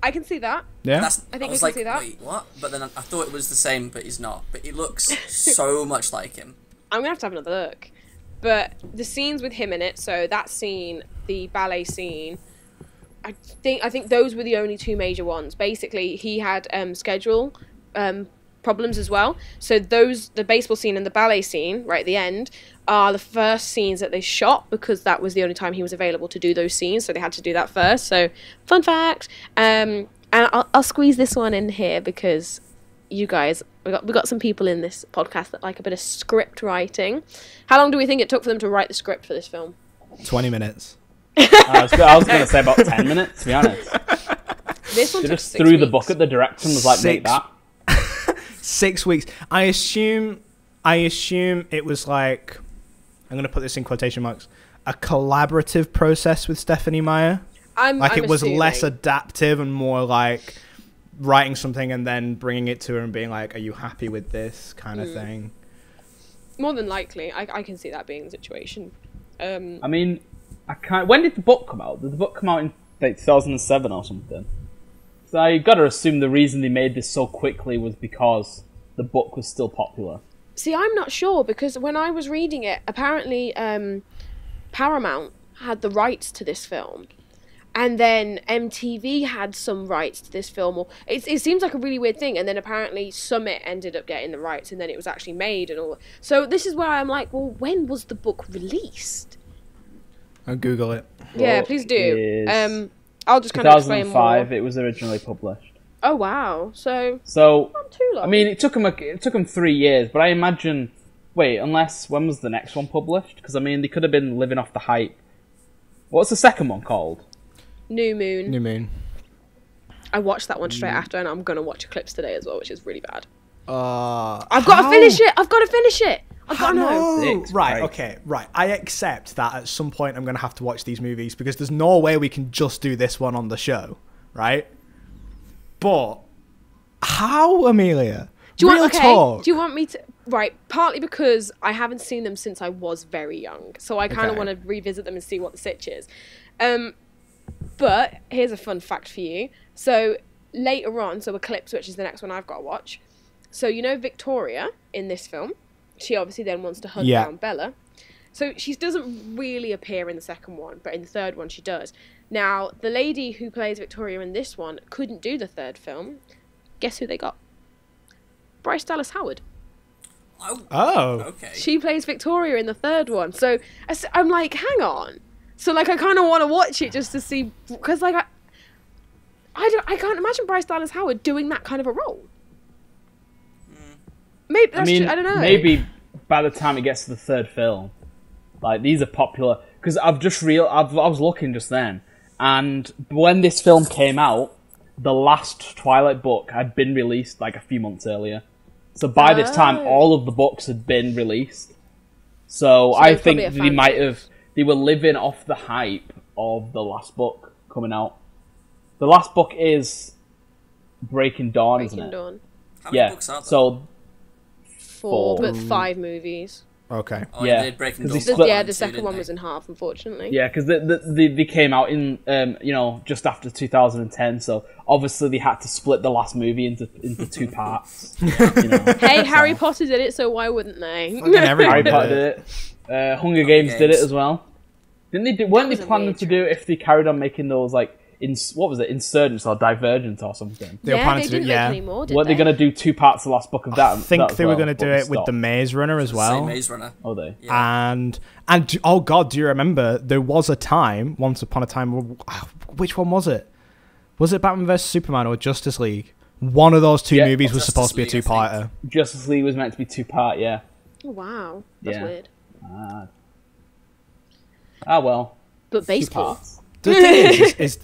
I can see that. Yeah. I think was we like, can see that. wait, what? But then I thought it was the same, but he's not. But he looks so much like him. I'm gonna have to have another look. But the scenes with him in it, so that scene, the ballet scene, I think those were the only 2 major ones. Basically, he had schedule problems as well. So the baseball scene and the ballet scene, right at the end, are the first scenes that they shot because that was the only time he was available to do those scenes. So they had to do that first. So fun fact. And I'll squeeze this one in here because you guys, we got some people in this podcast that like a bit of script writing. How long do we think it took for them to write the script for this film? 20 minutes. I was going to say about 10 minutes, to be honest. This one They took just 6 threw the weeks. book at the director and was like, make 6 that. 6 weeks. I assume it was like I'm going to put this in quotation marks, a collaborative process with Stephanie Meyer. I'm it was assuming. less adaptive and more like writing something and then bringing it to her and being like, are you happy with this kind of thing? More than likely, I can see that being the situation. I mean, I can't. When did the book come out? Did the book come out in like 2007 or something? So you got to assume the reason they made this so quickly was because the book was still popular. See, I'm not sure, because when I was reading it, apparently Paramount had the rights to this film. And then MTV had some rights to this film. Or it seems like a really weird thing. And then apparently Summit ended up getting the rights, and then it was actually made and all. So this is where I'm like, well, when was the book released? I'll Google it. Yeah, Well, please do. is I'll just kind of explain more. 2005. It was originally published. Oh wow! So not too long. I mean, it took them 3 years, but I imagine. Wait, unless when was the next one published? Because I mean, they could have been living off the hype. What's the second one called? New Moon. New Moon. I watched that one straight after, and I'm gonna watch Eclipse today as well, which is really bad. I've got to finish it. I've got to finish it. I've got to know. Six, Right, right. okay, right. I accept that at some point I'm going to have to watch these movies because there's no way we can just do this one on the show, right? But how, Amelia? Do you Real want? Okay. talk. Do you want me to? Right. Partly because I haven't seen them since I was very young, so I kind of Okay. want to revisit them and see what the sitch is. But here's a fun fact for you. So later on, so Eclipse, which is the next one I've got to watch. So you know Victoria in this film, she obviously then wants to hunt down Bella. So she doesn't really appear in the second one, but in the third one she does. Now, the lady who plays Victoria in this one couldn't do the third film. Guess who they got? Bryce Dallas Howard. Oh. Okay. She plays Victoria in the third one. So I'm like, hang on. So like, I kind of want to watch it just to see, because like I can't imagine Bryce Dallas Howard doing that kind of a role. Maybe that's I don't know. Maybe by the time it gets to the third film, like these are popular because I was looking just then, and when this film came out, the last Twilight book had been released like a few months earlier. So by this time, all of the books had been released. So I think they were living off the hype of the last book coming out. The last book is Breaking Dawn, isn't it? Dawn. How many books are there? So 4, but 5 movies. Okay. Oh, yeah. they did Breaking Dawn. The second one was in half, unfortunately. Yeah, because they came out in just after 2010, so obviously they had to split the last movie into 2 parts. Hey, Harry Potter did it, so why wouldn't they? Harry Potter did it. Hunger Games did it as well. Didn't they? Weren't they planning to do it if they carried on making those like what was it, Insurgents or Divergent or something? They were planning to didn't make any more, did Weren't they going to do 2 parts of the last book of that? I think they were going to do it with the Maze Runner as well. Same Maze Runner. Oh, they? Yeah. And oh god, do you remember there was a time, once upon a time, which one was it? Was it Batman vs Superman or Justice League? One of those 2 movies was supposed to be a 2-parter. Justice League was meant to be 2-part, yeah. Oh, wow, that's weird. Well. But 2 baseball. parts. The thing is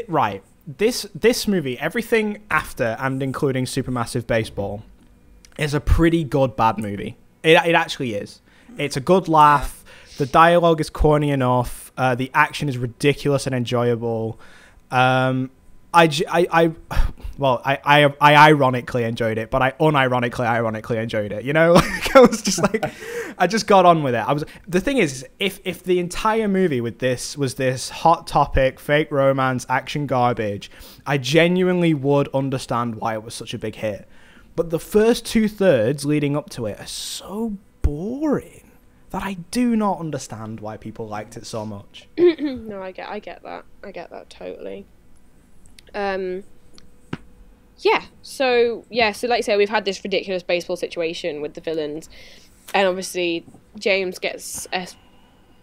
right. This movie, everything after and including Supermassive Baseball, is a pretty good bad movie. It actually is. It's a good laugh. The dialogue is corny enough. The action is ridiculous and enjoyable. I ironically enjoyed it, but I unironically enjoyed it. You know, like, I was just like, I just got on with it. The thing is, if the entire movie with this was this hot topic, fake romance, action garbage, I genuinely would understand why it was such a big hit. But the first 2/3 leading up to it are so boring that I do not understand why people liked it so much. No, I get that. I get that totally. So like I say, we've had this ridiculous baseball situation with the villains, and obviously James gets a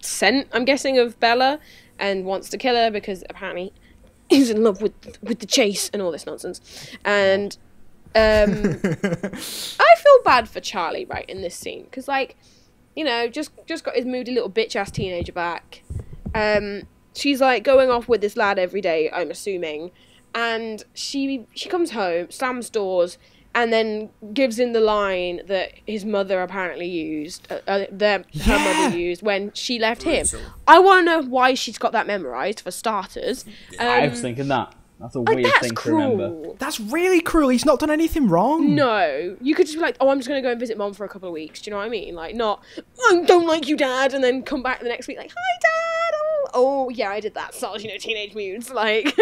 scent, I'm guessing, of Bella and wants to kill her because apparently he's in love with the chase and all this nonsense. And I feel bad for Charlie right in this scene because, like, you know, just got his moody little bitch ass teenager back. She's like going off with this lad every day, I'm assuming. And she comes home, slams doors, and then gives in the line that his mother apparently used, her mother used when she left him. I want to know why she's got that memorised, for starters. I was thinking that. That's a weird thing to remember. That's really cruel. He's not done anything wrong. No. You could just be like, oh, I'm just going to go and visit Mom for a couple of weeks. Do you know what I mean? Like, not, I don't like you, Dad, and then come back the next week like, hi, Dad. Oh yeah, I did that. So, teenage moods. Like,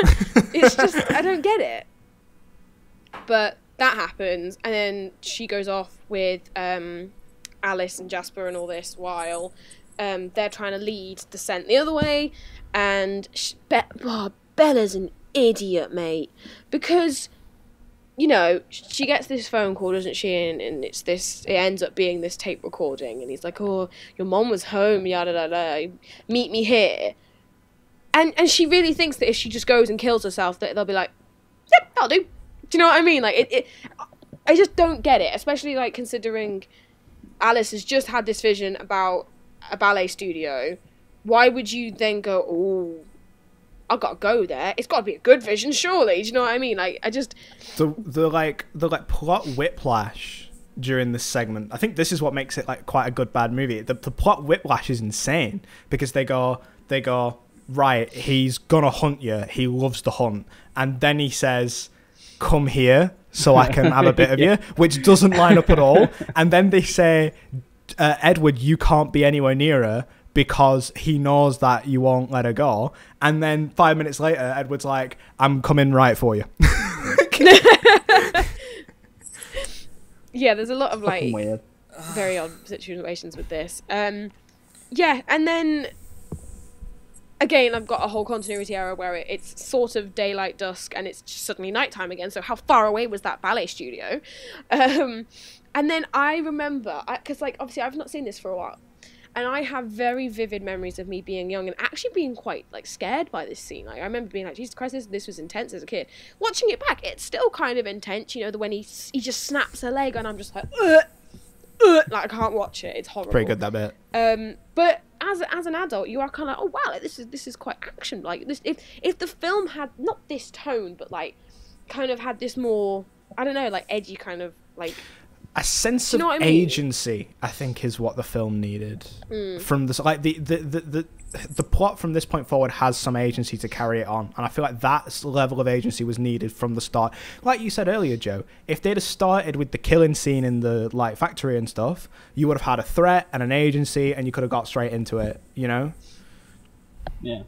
it's just, I don't get it. But that happens, and then she goes off with Alice and Jasper and all this while they're trying to lead the scent the other way, and Bella's an idiot, mate, because she gets this phone call, doesn't she, and it ends up being this tape recording, and he's like, oh, your mom was home, yada yada, meet me here, and she really thinks that if she just goes and kills herself that they'll be like, yep, that'll do. Do you know what I mean? Like, I just don't get it, especially like considering Alice has just had this vision about a ballet studio. Why would you then go, oh, I've got to go there? It's got to be a good vision, surely. Do you know what I mean? Like, I just... The plot whiplash during this segment, I think this is what makes it like quite a good bad movie. The plot whiplash is insane, because they go, right, he's gonna hunt you. He loves the hunt. And then he says, come here so I can have a bit of you, which doesn't line up at all. And then they say, Edward, you can't be anywhere near her because he knows that you won't let her go. And then 5 minutes later, Edward's like, I'm coming right for you. Yeah, there's a lot of like Weird. very odd situations with this. Yeah, and then again, I've got a whole continuity error where it's sort of daylight, dusk, and it's just suddenly nighttime again. So how far away was that ballet studio? And then I remember, because like obviously I've not seen this for a while, and I have very vivid memories of me being young and actually being quite like scared by this scene. Like I remember being like, Jesus Christ, this was intense as a kid. Watching it back, it's still kind of intense. When he just snaps her leg, and I'm just like, like I can't watch it. It's horrible. Pretty good, that bit. But as an adult, you are kind of like, oh wow, like, this is quite action. Like this, if the film had not this tone, but like kind of had this more, I don't know, like edgy kind of like a sense of agency, I think, is what the film needed. From this, like the plot from this point forward has some agency to carry it on, and I feel like that level of agency was needed from the start. Like you said earlier, Joe, if they'd have started with the killing scene in the like factory and stuff, you would have had a threat and an agency, and you could have got straight into it. Yeah. I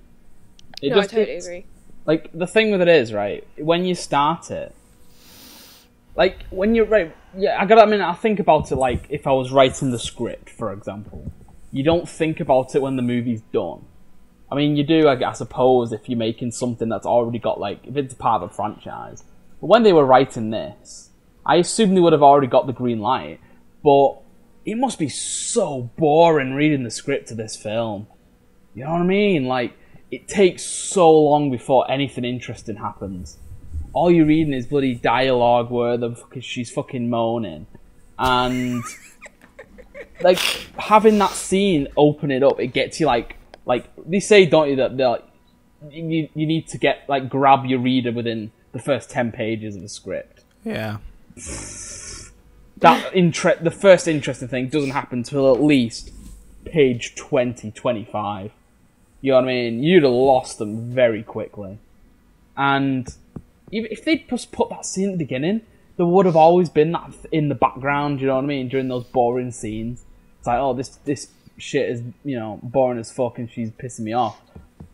totally agree. Like the thing with it is, right, when you start it, like when you're right. Yeah, I think about it like if I was writing the script, for example. You don't think about it when the movie's done. I mean, you do, I suppose, if you're making something that's already got, like, if it's part of a franchise. But when they were writing this, I assume they would have already got the green light. But it must be so boring reading the script of this film. You know what I mean? Like, it takes so long before anything interesting happens. All you're reading is bloody dialogue where she's fucking moaning. And like, having that scene open it up, it gets you like they say, don't you, that they're like, you need to get, like, grab your reader within the first 10 pages of the script. Yeah. The first interesting thing doesn't happen till at least page 20, 25. You know what I mean? You'd have lost them very quickly. And if they'd just put that scene at the beginning, there would have always been that in the background, you know what I mean, during those boring scenes. It's like, oh, this shit is, boring as fuck and she's pissing me off.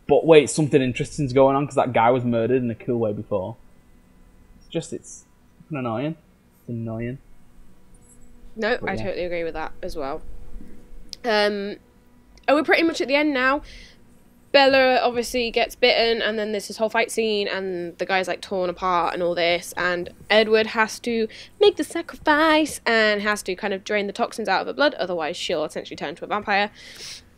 But wait, something interesting's going on because that guy was murdered in a cool way before. It's annoying. It's annoying. No, I totally agree with that as well. We're pretty much at the end now. Bella obviously gets bitten, and then there's this whole fight scene, and the guy's like torn apart and all this, and Edward has to make the sacrifice and has to kind of drain the toxins out of her blood, otherwise she'll essentially turn to a vampire.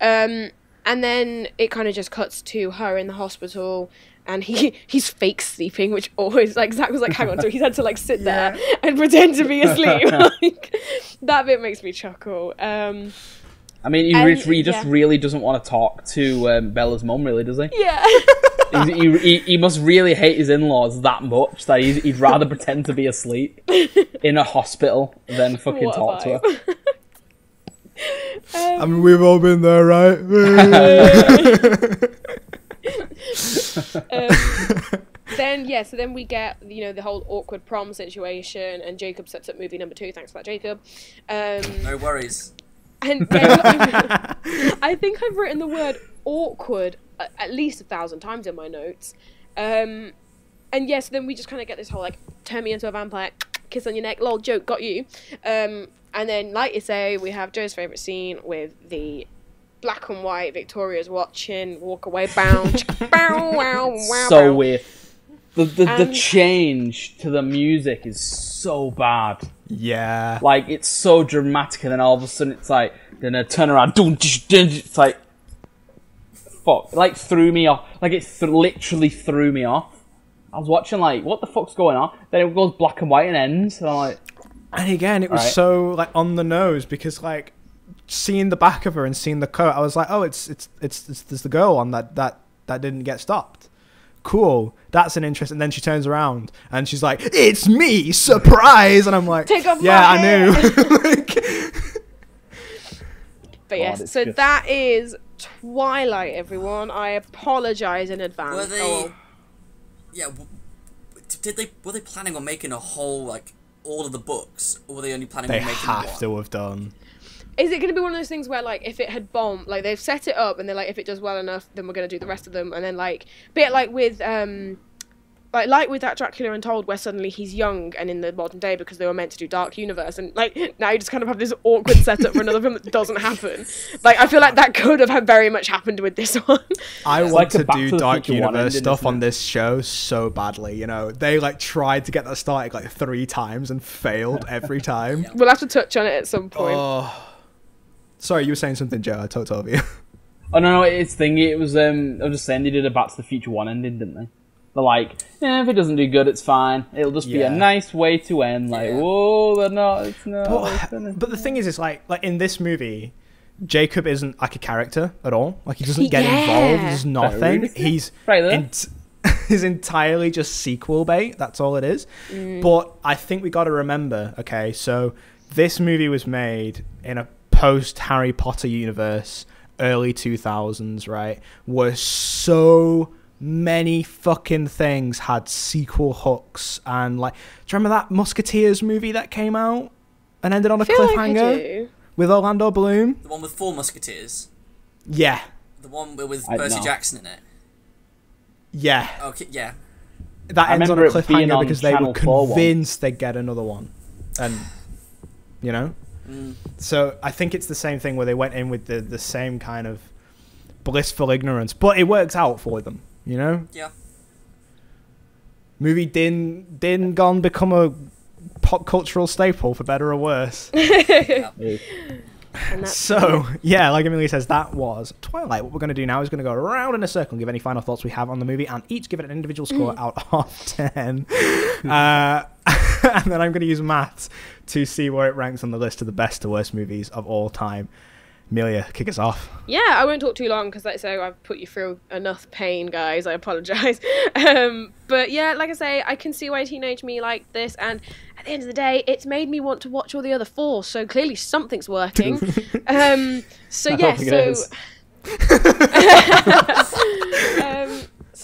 And then it kind of just cuts to her in the hospital, and he's fake sleeping, which always, like, Zach was like, hang on to it. He's had to like sit there and pretend to be asleep. Like, that bit makes me chuckle. I mean, he just really doesn't want to talk to Bella's mum, really, does he? Yeah. He must really hate his in-laws that much that he'd rather pretend to be asleep in a hospital than fucking What a talk to her. I mean, we've all been there, right? So then we get, the whole awkward prom situation, and Jacob sets up movie number 2. Thanks for that, Jacob. No worries. And then I think I've written the word awkward at least 1,000 times in my notes. So then we just kind of get this whole, like, turn me into a vampire, kiss on your neck, lol, joke, got you. And then, like you say, we have Joe's favourite scene with the black and white Victoria's watching, walk away, bound. So weird. The change to the music is so bad. Yeah. Like, it's so dramatic, and then all of a sudden it's like, then I turn around, it's like, fuck, like, threw me off. Like, it literally threw me off. I was watching, like, what the fuck's going on? Then it goes black and white and ends, and I'm like... And again, it was so, like, on the nose, because, like, seeing the back of her and seeing the coat, I was like, oh, it's the girl on that didn't get stopped. Cool, that's an interest. And then she turns around and she's like, it's me, surprise. And I'm like, take off yeah, my I hair. knew. But yes, so that is Twilight, everyone. I apologize in advance. Were they were they planning on making a whole, like, all of the books, or were they only planning on making one? They have to have done. Is it going to be one of those things where, like, if it had bombed, like, they've set it up and they're like, if it does well enough, then we're going to do the rest of them, and then, like, bit like with with that Dracula Untold, where suddenly he's young and in the modern day because they were meant to do Dark Universe, and, like, now you just kind of have this awkward setup for another film that doesn't happen. Like, I feel like that could have very much happened with this one. I want to do Dark Future Universe ending, stuff on this show so badly, you know. They, like, tried to get that started, like, 3 times and failed every time. We'll have to touch on it at some point. Oh. Sorry, you were saying something, Joe. I talked over you. Oh, no, it's thingy. It was, I was just saying they did a Back to the Future 1 ending, didn't they? They're like, if it doesn't do good, it's fine. It'll just be a nice way to end. Like, whoa, but no, it's not. But the thing is, it's like in this movie, Jacob isn't, like, a character at all. Like, he doesn't get involved. There's nothing. He's he's entirely just sequel bait. That's all it is. But I think we got to remember, okay, so this movie was made in a post-Harry Potter universe, early 2000s, right? Where so many fucking things had sequel hooks, and, like, do you remember that Musketeers movie that came out and ended on a cliffhanger with Orlando Bloom? The one with 4 Musketeers? Yeah. The one with Percy Jackson in it? Yeah. Okay, yeah. That ends on a cliffhanger because they were convinced they'd get another one. And, you know? So I think it's the same thing where they went in with the same kind of blissful ignorance, but it works out for them, you know? Yeah. Movie didn't gone become a pop cultural staple, for better or worse. So, yeah, like Amelia says, that was Twilight. What we're going to do now is going to go around in a circle and give any final thoughts we have on the movie, and each give it an individual score out of 10. And then I'm going to use maths to see where it ranks on the list of the best to worst movies of all time. Amelia, kick us off. Yeah, I won't talk too long because, like I say, I've put you through enough pain, guys. I apologise. But yeah, like I say, I can see why teenage me liked this, and at the end of the day, it's made me want to watch all the other 4, so clearly something's working. So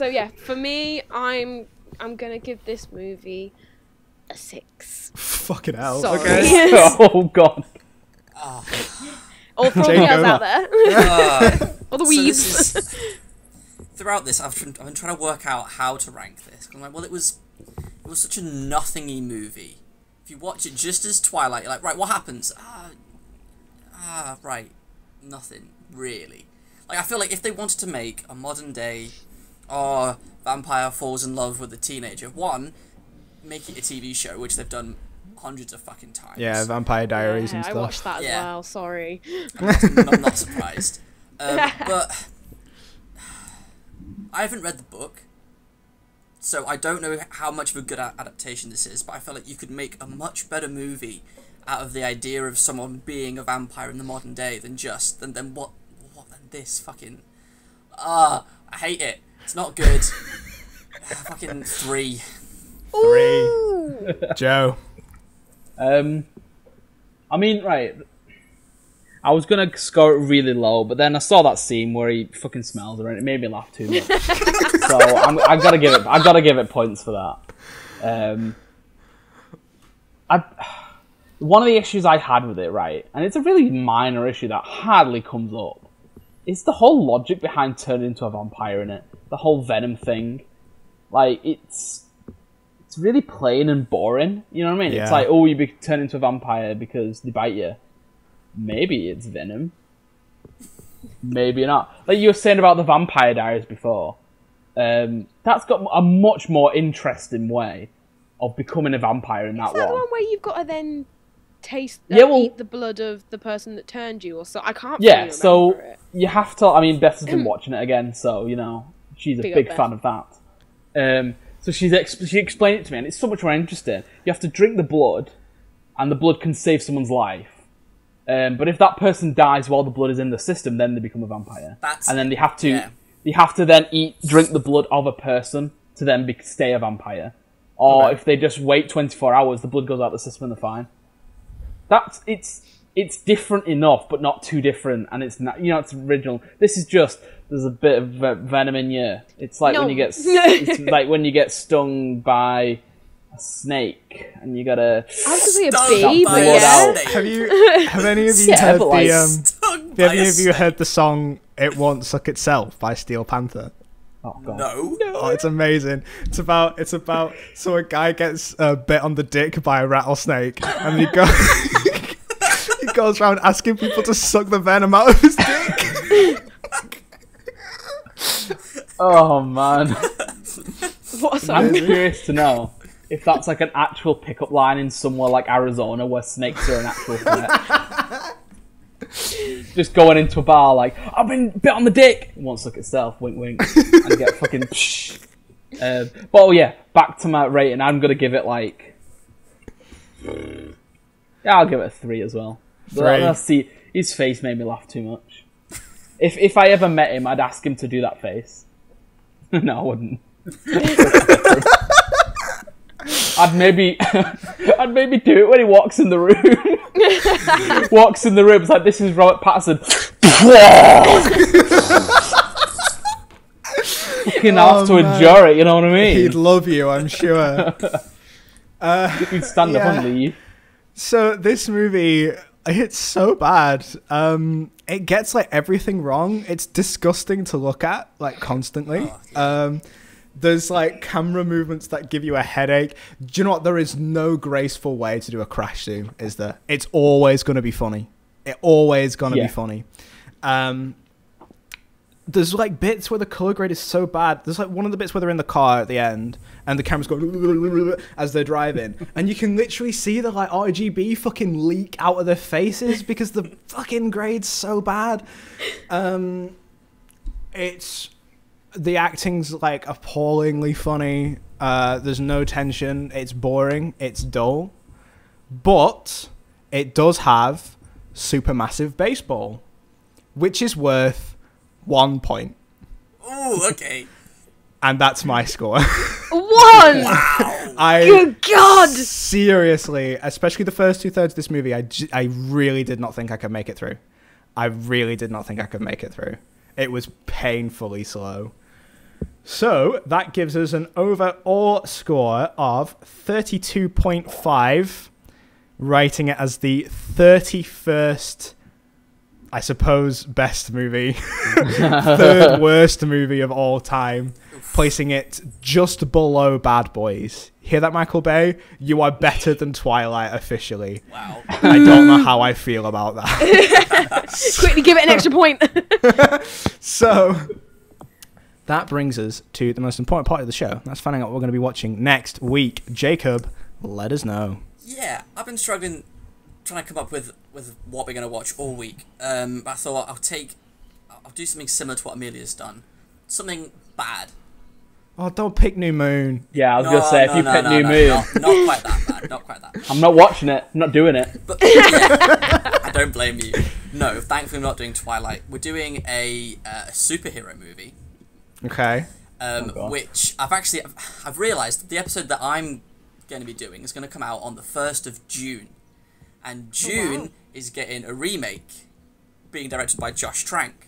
yeah, for me, I'm gonna give this movie a 6. Fucking hell. Sorry. Okay. Oh, God. All 4 girls out there. All the weebs. Throughout this, I've been trying to work out how to rank this. I'm like, well, it was such a nothingy movie. If you watch it just as Twilight, you're like, right, what happens? Right, nothing, really. Like, I feel like if they wanted to make a modern day, vampire falls in love with a teenager, make it a TV show, which they've done hundreds of fucking times. Yeah, Vampire Diaries and stuff. I watched that as well, sorry. I'm not surprised. But I haven't read the book, so I don't know how much of a good adaptation this is, but I feel like you could make a much better movie out of the idea of someone being a vampire in the modern day than what than this fucking... I hate it. It's not good. Fucking 3. 3. Joe. I mean, right. I was gonna score it really low, but then I saw that scene where he fucking smells her, and it made me laugh too much. So I gotta give it points for that. One of the issues I had with it, right, and it's a really minor issue that hardly comes up, is the whole logic behind turning into a vampire in it. The whole Venom thing. Like, it's really plain and boring. You know what I mean? Yeah. It's like, oh, you turn into a vampire because they bite you. Maybe it's Venom. Maybe not. Like you were saying about the Vampire Diaries before. That's got a much more interesting way of becoming a vampire in that Is that the one. one where you've got to then taste, eat the blood of the person that turned you, or so? I can't. Yeah, really so remember it. you have to. I mean, Beth has been watching it again, so you know she's a Big big up, fan of that. So she explained it to me, and it's so much more interesting. You have to drink the blood, and the blood can save someone's life. But if that person dies while the blood is in the system, then they become a vampire. And then they have to then drink the blood of a person to then stay a vampire. Or if they just wait 24 hours, the blood goes out the system and they're fine. It's different enough, but not too different, and it's not, it's original. This is just there's a bit of venom in you. It's like when you get stung by a snake, and you gotta. I was gonna say a bee, but yeah. Have any of you heard have any of you heard the song "It Won't Suck Itself" by Steel Panther? Oh god. No. Oh, it's amazing. It's about so a guy gets bit on the dick by a rattlesnake, and he goes around asking people to suck the venom out of his dick. Oh man. What I'm curious to know if that's like an actual pickup line in somewhere like Arizona where snakes are an actual threat. Just going into a bar like, I've been bit on the dick. It won't suck itself, wink wink. And get fucking psh. But oh yeah, back to my rating. I'm gonna give it like, yeah, I'll give it a 3 as well. 3. See, his face made me laugh too much. If I ever met him, I'd ask him to do that face. No, I wouldn't. I'd maybe do it when he walks in the room. It's like, this is Robert Pattinson. Fucking have to endure it, you know what I mean? He'd love you, I'm sure. He'd stand up and leave. So this movie, it's so bad. It gets like everything wrong. It's disgusting to look at, like constantly. There's like camera movements that give you a headache. Do you know what? There is no graceful way to do a crash zoom, is there? It's always going to be funny. Be funny. There's like bits where the color grade is so bad. There's like one of the bits where they're in the car at the end and the camera's going as they're driving, and you can literally see the like RGB fucking leak out of their faces because the fucking grade's so bad. The acting's like appallingly funny. There's no tension. It's boring. It's dull. But it does have Supermassive Baseball, which is worth 1 point. Ooh, okay. And that's my score. 1! Wow. Good God! Seriously, especially the first 2/3 of this movie, I really did not think I could make it through. It was painfully slow. So that gives us an overall score of 32.5, rating it as the 31st, I suppose, best movie, third worst movie of all time, placing it just below Bad Boys. Hear that, Michael Bay? You are better than Twilight officially. Wow. I don't know how I feel about that. Quickly give it an extra point. So that brings us to the most important part of the show. That's finding out what we're going to be watching next week. Jacob, let us know. Yeah, I've been struggling trying to come up with what we're going to watch all week. I thought I'll do something similar to what Amelia's done. Something bad. Oh, don't pick New Moon. Yeah, I was going to say, if you pick New Moon... Not quite that bad, not quite that bad. I'm not watching it. I'm not doing it. But, yeah, I don't blame you. No, thankfully I'm not doing Twilight. We're doing a superhero movie. Okay. God. which I've realised the episode that I'm going to be doing is going to come out on the 1st of June. And June is getting a remake being directed by Josh Trank.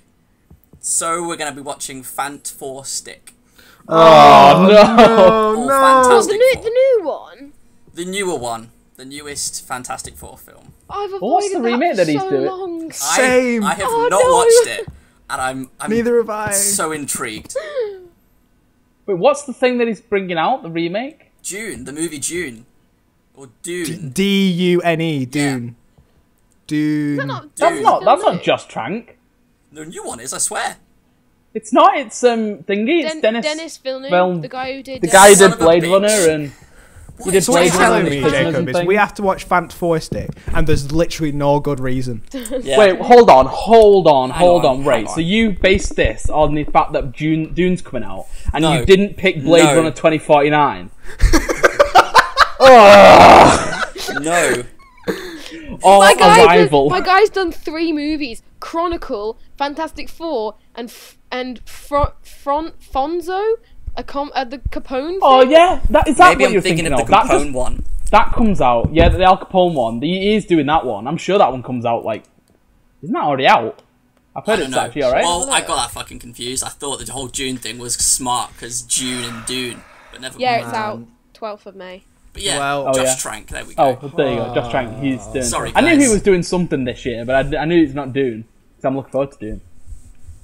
So we're going to be watching Fant 4 Stick. Oh, Or Fantastic Four. The new one. The newer one. The newest Fantastic Four film. I've avoided what's the remake that he's so doing? long. Same. I have Oh, not no. watched it. And I'm Neither have I. so intrigued. Wait, what's the thing that he's bringing out? The remake? Dune. The movie Dune. Or Dune. Dune. Dune. Dune. That's not Josh Trank. The new one is, I swear. It's not. It's thingy. It's Dennis Villeneuve, Well, the guy who did. the guy who Son did of a Blade bitch. Runner and he did So what Blade you're Runner telling and me, Prisoners Jacob, and is things. we have to watch Fant 4 Stick, and there's literally no good reason. Yeah. Wait, hold on. Hang on. Right, so you based this on the fact that Dune's coming out, and No. you didn't pick Blade No. Runner 2049. No. Or My guy's done 3 movies: Chronicle, Fantastic Four, and Fonzo, the Capone. Oh thing? yeah, is that Maybe what I'm you're thinking of the That Capone one. That comes out. Yeah, the Al Capone one. He is doing that one. I'm sure that one comes out like. Isn't that already out? I've heard I it's don't know. actually alright. Well, I got that fucking confused. I thought the whole Dune thing was smart because June and Dune, but never Yeah, mind. it's out 12th of May. But yeah, Well- Josh yeah. Trank. There we go. Oh, there you go. Josh Trank. He's doing. Sorry, I knew he guys. was doing something this year, but I knew he's not doing. Because I'm looking forward to doing.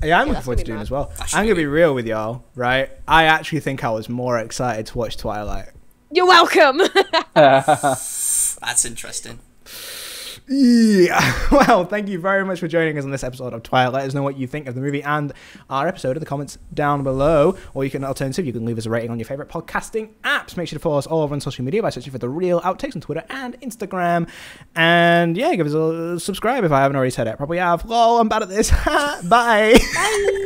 Yeah, I'm looking that's forward to gonna be Dune mad. as well. That should I'm going to be be real with y'all, right? I actually think I was more excited to watch Twilight. You're welcome. That's interesting. Yeah. Well, thank you very much for joining us on this episode of Twilight. Let us know what you think of the movie and our episode in the comments down below. Or you can leave us a rating on your favourite podcasting apps. Make sure to follow us all over on social media by searching for The Real Outtakes on Twitter and Instagram. And yeah, give us a subscribe if I haven't already said it. Probably have. Lol, I'm bad at this. Bye.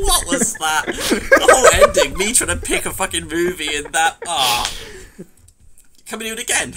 What was that? The whole ending, me trying to pick a fucking movie and that. Ah. Can we do it again?